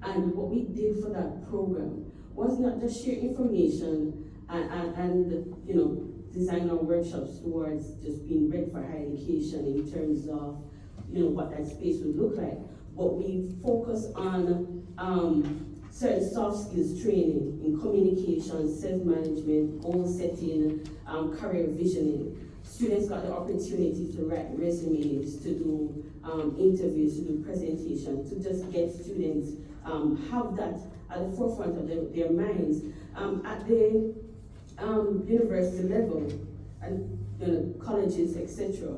And what we did for that program was not just share information and design our workshops towards just being ready for higher education in terms of what that space would look like, but we focus on certain soft skills training in communication, self-management, goal setting, career visioning. Students got the opportunity to write resumes, to do interviews, to do presentations, to just get students have that at the forefront of their minds. At the university level and colleges, etc.,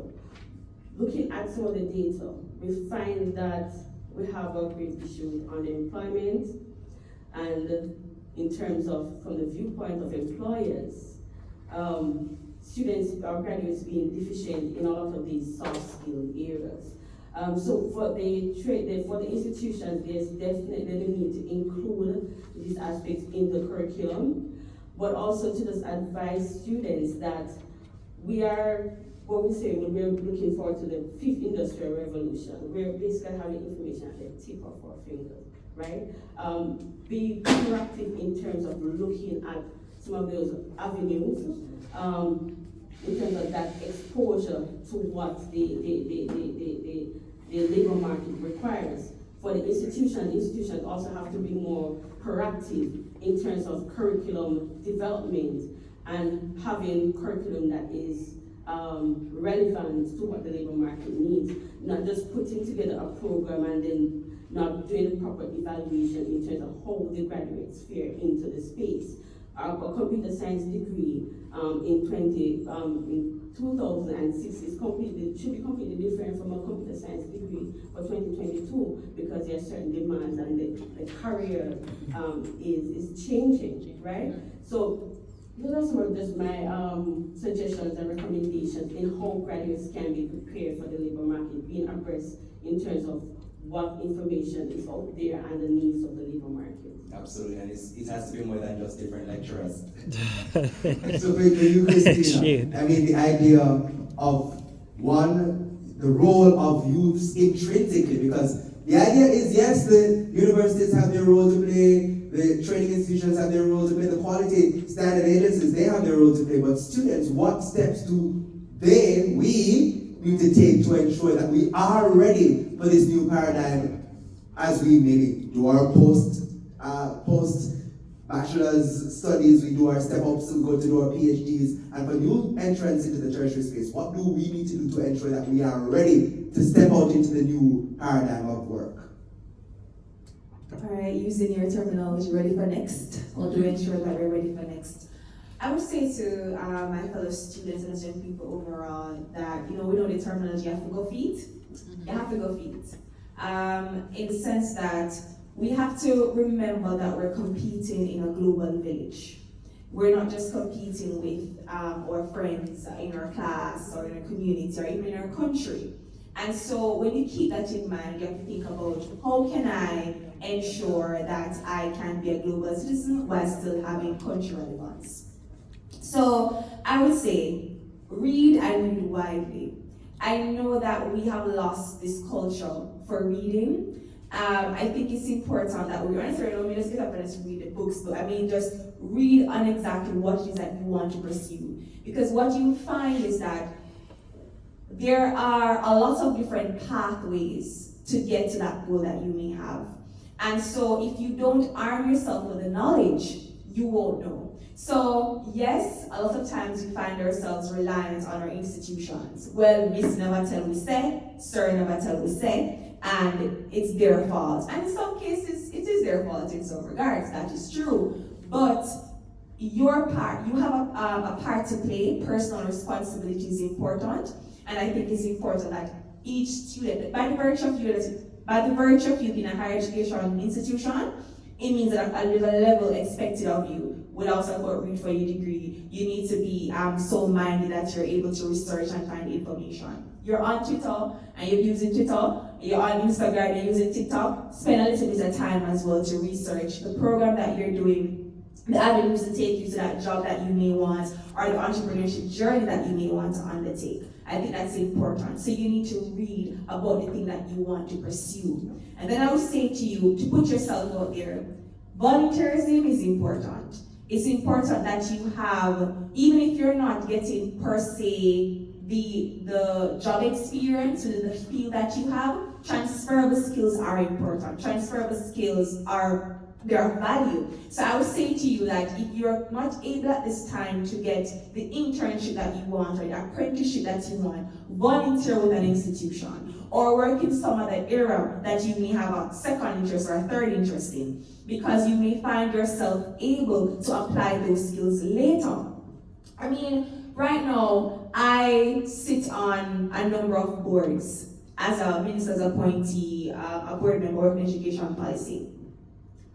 looking at some of the data, we find that we have a great issue with underemployment, and in terms of, from the viewpoint of employers, students or graduates being deficient in a lot of these soft skill areas. So for the institutions, there's definitely the need to include these aspects in the curriculum, but also to just advise students that we are, what we say, when we're looking forward to the 5th industrial revolution, we're basically having information at the tip of our fingers, right? Be proactive in terms of looking at some of those avenues, in terms of that exposure to what the labor market requires. For the institutions also have to be more proactive in terms of curriculum development and having curriculum that is relevant to what the labor market needs, not just putting together a program and then not doing the proper evaluation in terms of how the graduates fare into the space. a computer science degree in 2006 should be completely different from a computer science degree for 2022 because there are certain demands and the career is changing, right? So those are some of just my suggestions and recommendations in how graduates can be prepared for the labor market, being abreast in terms of what information is out there and the needs of the labor market. Absolutely, and it has to be more than just different lecturers. So for you, Christina, I mean the idea of the role of youths intrinsically, because the idea is yes, the universities have their role to play, the training institutions have their role to play, the quality standard agencies, they have their role to play, but students, what steps do we need to take to ensure that we are ready for this new paradigm as we maybe do our post bachelor's studies, we do our step ups, we go to do our PhDs, and for new entrants into the tertiary space, what do we need to do to ensure that we are ready to step out into the new paradigm of work? All right, using your terminology, ready for next, or to ensure that we're ready for next. I would say to my fellow students and young people overall that, we know the terminology, you have to go feet. You have to go feet. In the sense that we have to remember that we're competing in a global village. We're not just competing with our friends in our class or in our community or even in our country. And so when you keep that in mind, you have to think about how can I ensure that I can be a global citizen while still having country relevance. So I would say, read and read widely. I know that we have lost this culture for reading. I think it's important that we don't just get up and just read the books, but just read on exactly what it is that you want to pursue. Because what you find is that there are a lot of different pathways to get to that goal that you may have. And so if you don't arm yourself with the knowledge, you won't know. So yes, a lot of times we find ourselves reliant on our institutions. Well, Miss never tell we say, Sir never tell we say, and it's their fault. And in some cases, it is their fault in some regards, that is true. But your part, you have a part to play. Personal responsibility is important. And I think it's important that each student, by the virtue of you being a higher education institution, it means that a level expected of you would also read for your degree. You need to be so minded that you're able to research and find information. You're on Twitter and you're using Twitter, you're on Instagram and you're using TikTok, spend a little bit of time as well to research the program that you're doing, the avenues to take you to that job that you may want, or the entrepreneurship journey that you may want to undertake. I think that's important. So you need to read about the thing that you want to pursue. And then I would say to you, to put yourself out there, volunteerism is important. It's important that you have, even if you're not getting per se the job experience within the field that you have, transferable skills are important. Transferable skills are value. So I would say to you that if you're not able at this time to get the internship that you want or the apprenticeship that you want, volunteer with an institution or work in some other area that you may have a second interest or a third interest in, because you may find yourself able to apply those skills later. Right now, I sit on a number of boards as a minister's appointee, a board member of education policy.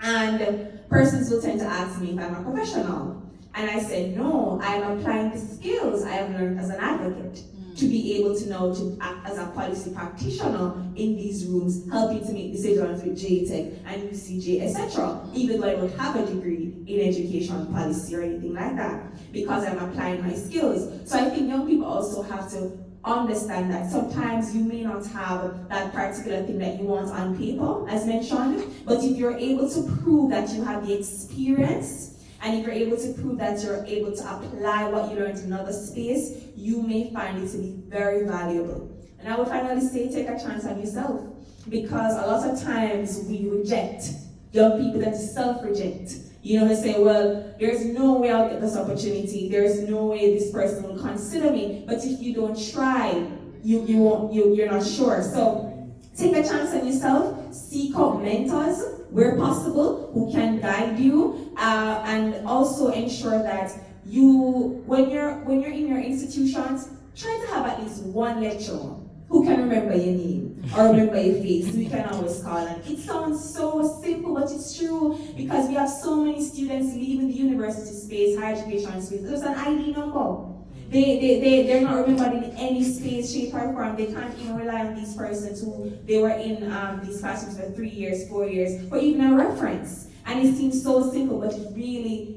And persons will tend to ask me if I'm a professional. And I said, no, I'm applying the skills I have learned as an advocate to be able to know to act as a policy practitioner in these rooms, helping to make decisions with JTech and UCJ, etc., even though I don't have a degree in education policy or anything like that, because I'm applying my skills. So I think young people also have to understand that sometimes you may not have that particular thing that you want on paper, as mentioned, but if you're able to prove that you have the experience, and if you're able to prove that you're able to apply what you learned in another space, you may find it to be very valuable. And I would finally say, take a chance on yourself, because a lot of times we reject young people that self-reject. They say, well, there's no way I'll get this opportunity. There's no way this person will consider me. But if you don't try, you're not sure. So take a chance on yourself, seek out mentors where possible who can guide you, and also ensure that you, when you're in your institutions, try to have at least one lecturer who can remember your name or remember your face, who you can always call. And it sounds so simple, but it's true, because we have so many students leaving the university space, higher education space. There's an ID number. They're not remembered in any space, shape, or form. They can't even rely on these persons who they were in these classrooms for 3 years, 4 years, for even a reference. And it seems so simple, but it really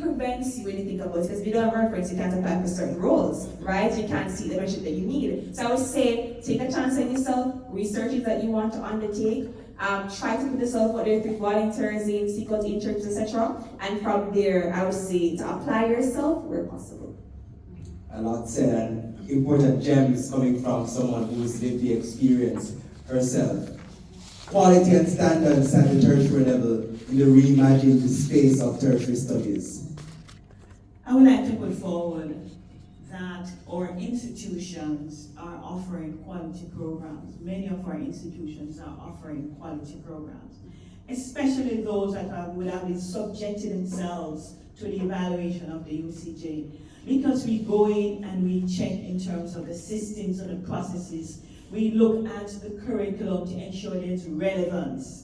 prevents you when you think about it, because if you don't have a reference, you can't apply for certain roles, right? You can't see the mentorship that you need. So I would say, take a chance on yourself, researches that you want to undertake, try to put yourself out there through volunteerism, seek out internships, etc. And from there, I would say to apply yourself where possible. A lot said, and important gems coming from someone who's lived the experience herself. Quality and standards at the tertiary level in the reimagined space of tertiary studies. I would like to put forward that our institutions are offering quality programs. Many of our institutions are offering quality programs, especially those that would have been subjected themselves to the evaluation of the UCJ. Because we go in and we check in terms of the systems and the processes. We look at the curriculum to ensure there's relevance.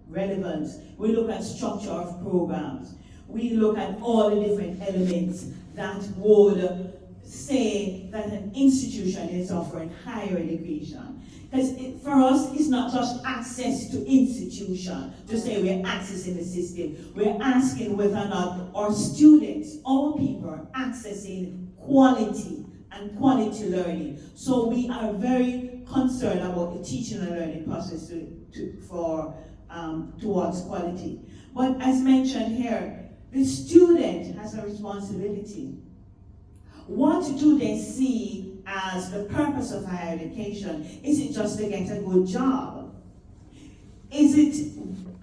We look at structure of programs. We look at all the different elements that would say that an institution is offering higher education. Because for us, it's not just access to institution, to say we're accessing the system. We're asking whether or not our students, our people, are accessing quality and quality learning. So we are very concerned about the teaching and learning process towards quality. But as mentioned here, the student has a responsibility. What do they see as the purpose of higher education? Is it just to get a good job? Is it,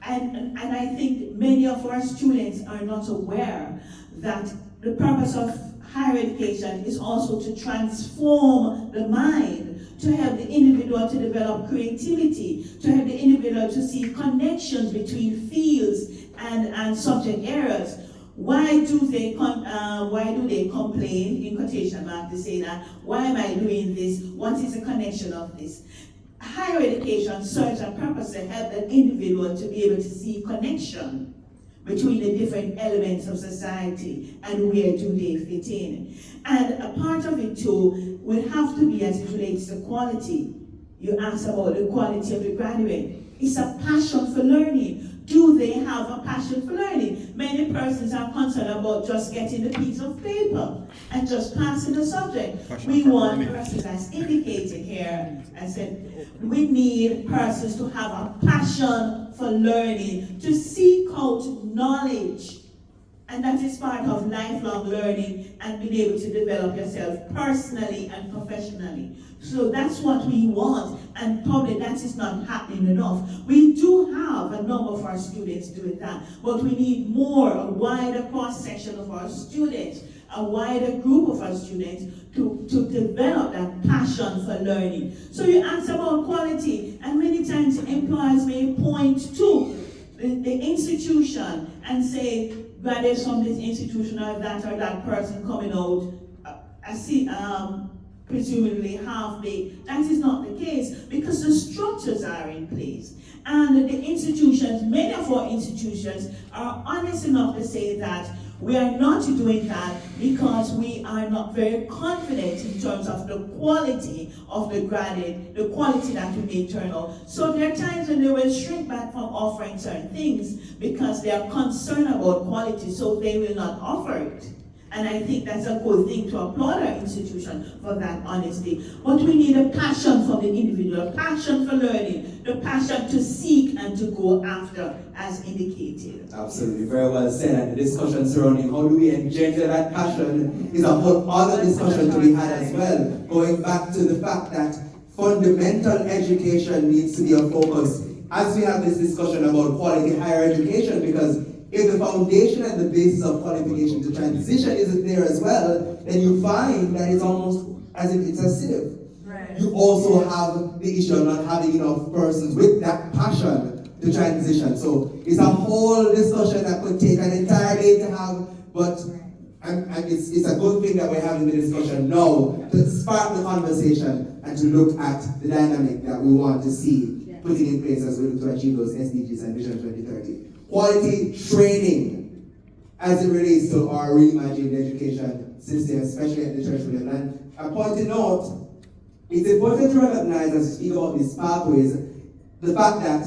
and I think many of our students are not aware that the purpose of higher education is also to transform the mind, to help the individual to develop creativity, to help the individual to see connections between fields and subject areas. Why do they complain, in quotation marks, to say that, why am I doing this? What is the connection of this? Higher education serves a purpose to help the individual to be able to see connection between the different elements of society and where do they fit in. And a part of it too will have to be as it relates to quality. You asked about the quality of the graduate. It's a passion for learning. Do they have a passion for learning? Many persons are concerned about just getting the piece of paper and just passing the subject. We want persons, as indicated here, I said, we need persons to have a passion for learning, to seek out knowledge. And that is part of lifelong learning and being able to develop yourself personally and professionally. So that's what we want, and probably that is not happening enough. We do have a number of our students doing that, but we need more, a wider cross-section of our students, a wider group of our students to develop that passion for learning. So you ask about quality, and many times employers may point to the institution and say, graduates from this institution or that person coming out, presumably half-baked. That is not the case, because the structures are in place. And the institutions, many of our institutions are honest enough to say that we are not doing that because we are not very confident in terms of the quality of the graduate, the quality that we may turn out. So there are times when they will shrink back from offering certain things because they are concerned about quality, so they will not offer it. And I think that's a good thing to applaud our institution for that honesty. But we need a passion for the individual, a passion for learning, the passion to seek and to go after, as indicated. Absolutely, very well said. And the discussion surrounding how do we engender that passion is a whole other discussion to be had as well. Going back to the fact that fundamental education needs to be a focus as we have this discussion about quality higher education, because if the foundation and the basis of qualification to transition isn't there as well, then you find that it's almost as if it's a sieve. Right. you also have the issue of not having enough persons with that passion to transition. So it's a whole discussion that could take an entire day to have, but and it's a good thing that we're having the discussion now to spark the conversation and to look at the dynamic that we want to see putting in place as we look to achieve those SDGs and Vision 2030. Quality training as it relates to our reimagined education system, especially at the tertiary level. And I point to note, it's important to recognize as we speak about these pathways, the fact that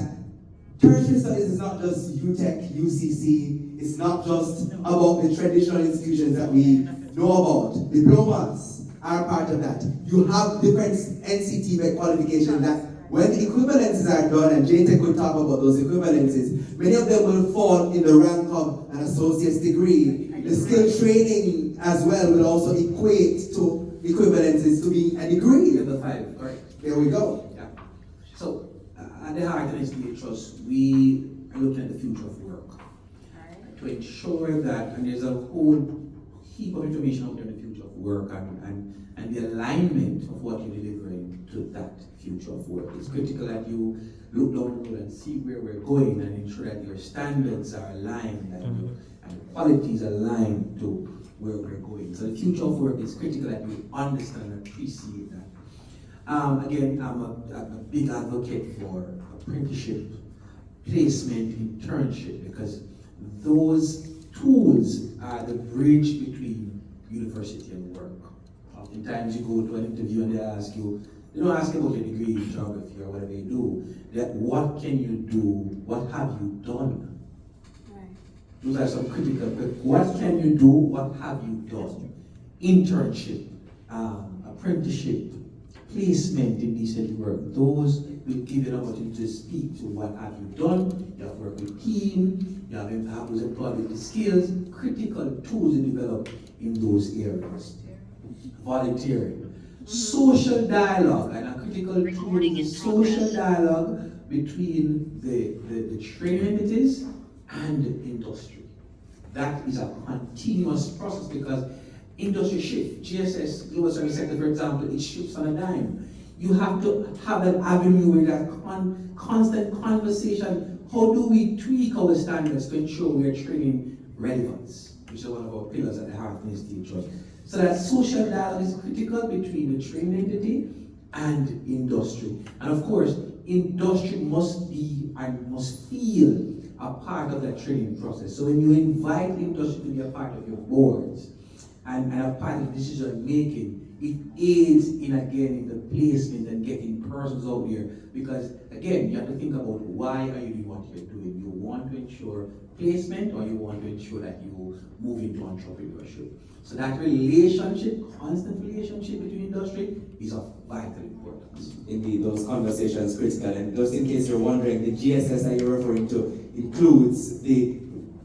tertiary studies is not just UTech, UCC, it's not just about the traditional institutions that we know about. Diplomas are part of that. You have different NCT qualifications that when the equivalences are done, and JTech could talk about those equivalences, many of them will fall in the rank of an associate's degree. The skill training as well will also equate to equivalences to being a degree. Level 5, correct. There we go. Yeah. So, at the heart of SDA Trust, we are looking at the future of work. To ensure that, and there's a whole heap of information out there in the future of work and the alignment of what you're delivering to that future of work. It's critical that you look down the road and see where we're going and ensure that your standards are aligned and qualities aligned to where we're going. So the future of work is critical that you understand and appreciate that. Again, I'm a big advocate for apprenticeship, placement, internship, because those tools are the bridge between university and work. Oftentimes you go to an interview and they ask you, they don't ask you about your degree in geography or whatever you do. What can you do? What have you done? Right. Those are some critical, but what can you do? What have you done? Internship, apprenticeship, placement in decent work. Those will give you an opportunity to speak to what have you done. You have worked with team, you have those employed with the skills, critical tools to develop in those areas. Volunteering. Social dialogue, and a critical tool is social dialogue between the training entities and the industry. That is a continuous process because industry shift, GSS, Global Service Sector, for example, it shifts on a dime. You have to have an avenue where that constant conversation, how do we tweak our standards to ensure we are training relevance, which is one of our pillars at the heart of Institute Trust. So that social dialogue is critical between the training entity and industry. And of course, industry must be and must feel a part of that training process. So when you invite industry to be a part of your boards and a part of decision making, it aids in the placement and getting persons out there. Because again, you have to think about why are you doing what you're doing. You want to ensure placement or you want to ensure that you move into entrepreneurship. So that relationship, constant relationship between industry is of vital importance. Indeed, those conversations critical. And just in case you're wondering, the GSS that you're referring to includes the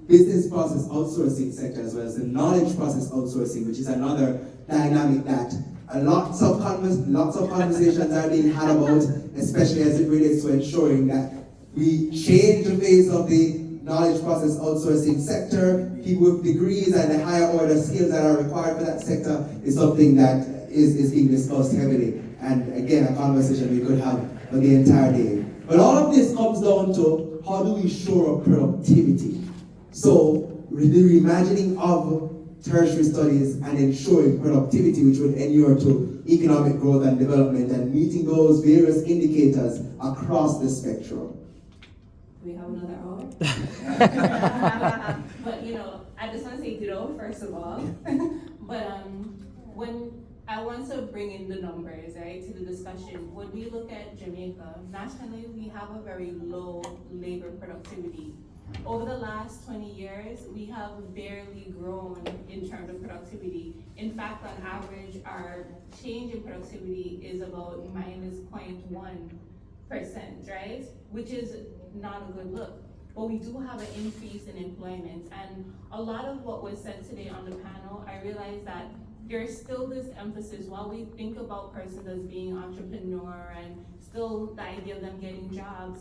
business process outsourcing sector as well as the knowledge process outsourcing, which is another dynamic that lots of conversations are being had about, especially as it relates to ensuring that we change the face of the knowledge process outsourcing sector. People with degrees and the higher order skills that are required for that sector is something that is being discussed heavily. And again, a conversation we could have for the entire day. But all of this comes down to how do we shore up productivity? So the reimagining of tertiary studies and ensuring productivity which would inure to economic growth and development and meeting those various indicators across the spectrum. We have another hour. But I just want to say ditto first of all. But when I want to bring in the numbers, right, to the discussion. When we look at Jamaica, nationally we have a very low labor productivity. Over the last 20 years, we have barely grown in terms of productivity. In fact, on average, our change in productivity is about minus 0.1%, right? Which is not a good look. But we do have an increase in employment. And a lot of what was said today on the panel, I realized that there's still this emphasis, while we think about persons as being entrepreneur and still the idea of them getting jobs,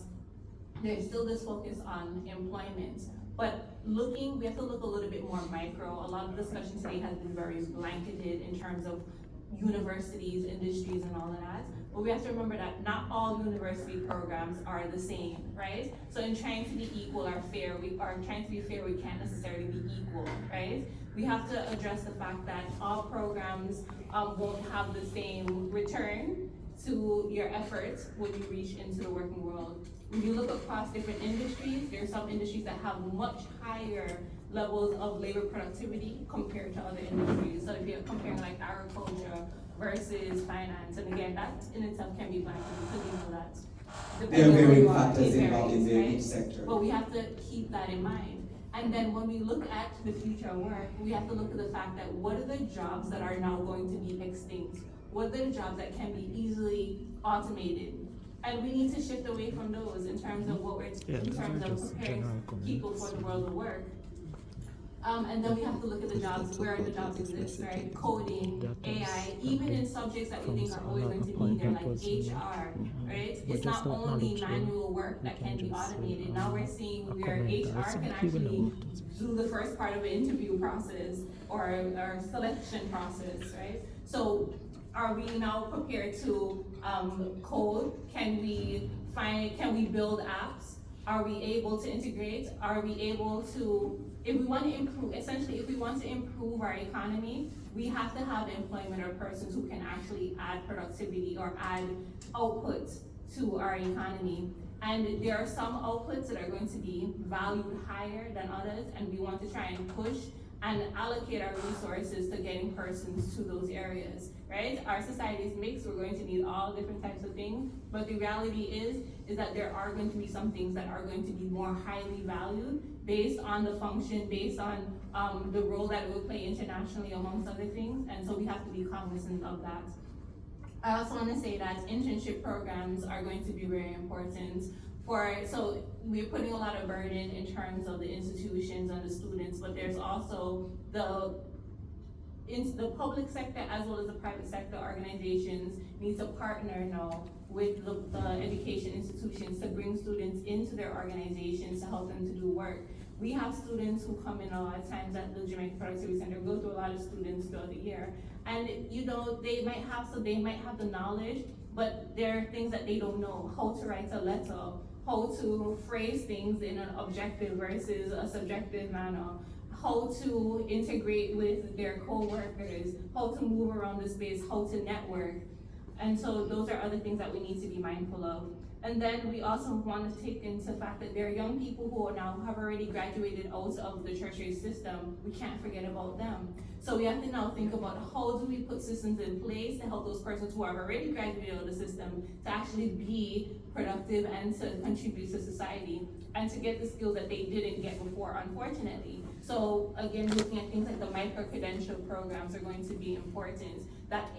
there's still this focus on employment. But we have to look a little bit more micro. A lot of discussion today has been very blanketed in terms of universities, industries, and all of that. But we have to remember that not all university programs are the same, right? So in trying to be equal or fair, we can't necessarily be equal, right? We have to address the fact that all programs won't have the same return to your efforts when you reach into the working world. When you look across different industries, there are some industries that have much higher levels of labor productivity compared to other industries. So if you're comparing like agriculture versus finance, and again, that in itself can be blanket because you know that. There are depending on where varying you are, factors it involved in varies, each sector. But we have to keep that in mind. And then when we look at the future of work, we have to look at the fact that what are the jobs that are now going to be extinct? What are the jobs that can be easily automated? And we need to shift away from those in terms of what we're, in terms of preparing people for the world of work. And then we have to look at the jobs, where the jobs exist, right? Coding, AI, even in subjects that we think are always going to be there, like HR, right? It's not only manual work that can be automated. Now we're seeing where HR can actually do the first part of an interview process or selection process, right? So are we now prepared to code? Can we build apps? Are we able to integrate? Are we able to, if we want to improve, essentially, if we want to improve our economy, we have to have employment or persons who can actually add productivity or add output to our economy. And there are some outputs that are going to be valued higher than others, and we want to try and push and allocate our resources to getting persons to those areas, right? Our society is mixed, we're going to need all different types of things, but the reality is that there are going to be some things that are going to be more highly valued based on the function, based on the role that it will play internationally, amongst other things, and so we have to be cognizant of that. I also want to say that internship programs are going to be very important. So we're putting a lot of burden in terms of the institutions and the students, but there's also the public sector as well as the private sector organizations need to partner now with the education institutions to bring students into their organizations to help them to do work. We have students who come in at times at the Jamaica Productivity Center, go through a lot of students throughout the year, and they might have the knowledge, but there are things that they don't know, how to write a letter, how to phrase things in an objective versus a subjective manner, how to integrate with their co-workers, how to move around the space, how to network. And so those are other things that we need to be mindful of. And then we also want to take into the fact that there are young people who have already graduated out of the tertiary system. We can't forget about them. So we have to now think about how do we put systems in place to help those persons who have already graduated out of the system to actually be productive and to contribute to society and to get the skills that they didn't get before, unfortunately. So again, looking at things like the micro-credential programs are going to be important. That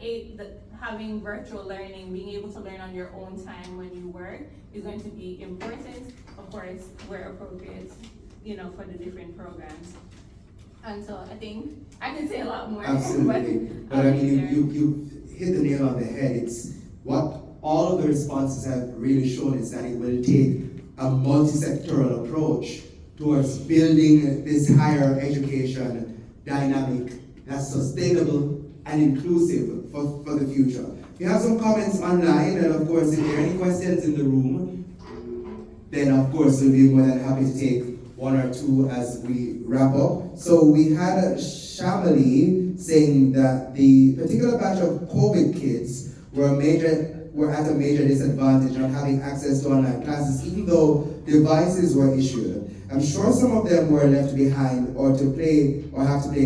having virtual learning, being able to learn on your own time when you work is going to be important, of course, where appropriate, for the different programs. And so I think I can say a lot more. Absolutely. But I mean, you hit the nail on the head. It's what all of the responses have really shown is that it will take a multi-sectoral approach towards building this higher education dynamic that's sustainable and inclusive for the future. We have some comments online, and of course, if there are any questions in the room, then of course we'll be more than happy to take one or two as we wrap up. So we had Shamali saying that the particular batch of COVID kids were at a major disadvantage not having access to online classes, even though devices were issued. I'm sure some of them were left behind or have to play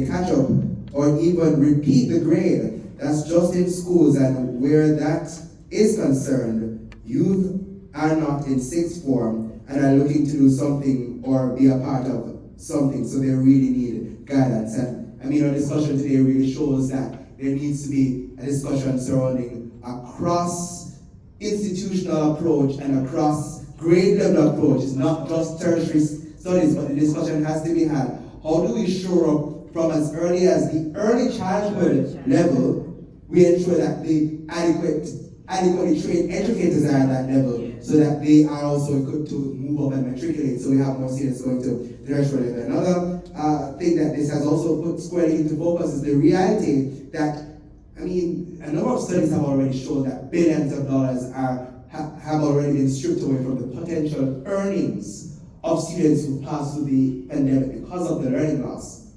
catch up or even repeat the grade. That's just in schools, and where that is concerned, youth are not in sixth form and are looking to do something or be a part of something, so they really need guidance. And I mean, our discussion today really shows that there needs to be a discussion surrounding a cross-institutional approach and a cross-grade level approach. It's not just tertiary studies, but the discussion has to be had. How do we shore up from as early as the early childhood level, we ensure that the adequately trained educators are at that level, so that they are also equipped to move up and matriculate, so we have more students going to the tertiary level. Another thing that this has also put squarely into focus is the reality that I mean, a number of studies have already shown that billions of dollars have already been stripped away from the potential earnings of students who pass through the pandemic because of the learning loss.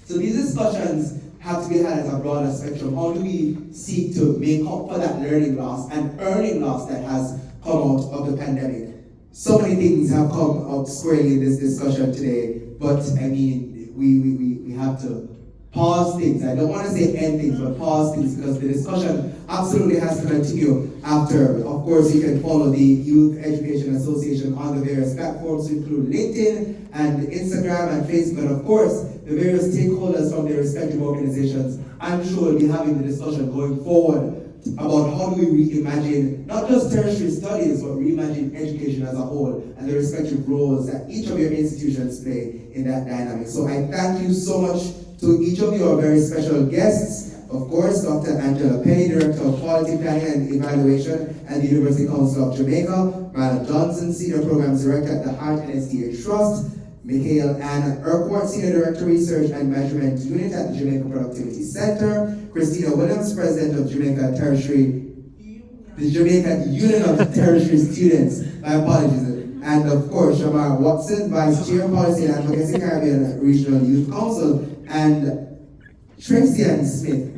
So these discussions have to be had as a broader spectrum. How do we seek to make up for that learning loss and earning loss that has come out of the pandemic? So many things have come out squarely in this discussion today, but I mean, we have to pause things. I don't want to say end things, but pause things, because the discussion absolutely has to continue after. Of course, you can follow the Youth Education Association on the various platforms, to include LinkedIn and Instagram and Facebook, and of course, the various stakeholders from their respective organizations. I'm sure we'll be having the discussion going forward about how do we reimagine not just tertiary studies, but reimagine education as a whole and the respective roles that each of your institutions play in that dynamic. So I thank you so much to each of you, our very special guests. Of course, Dr. Angela Penny, Director of Quality Planning and Evaluation at the University Council of Jamaica, Madam Johnson, Senior Programs Director at the Hart NSDA Trust, Mikhail Ann Urquhart, Senior Director, Research and Measurement Unit at the Jamaica Productivity Center, Christina Williams, President of Jamaica Tertiary, the Jamaica Union of Tertiary Students, my apologies, and of course, Shamar Watson, Vice Chair, Policy and Advocacy, Caribbean Regional Youth Council, and Tracy Ann Smith,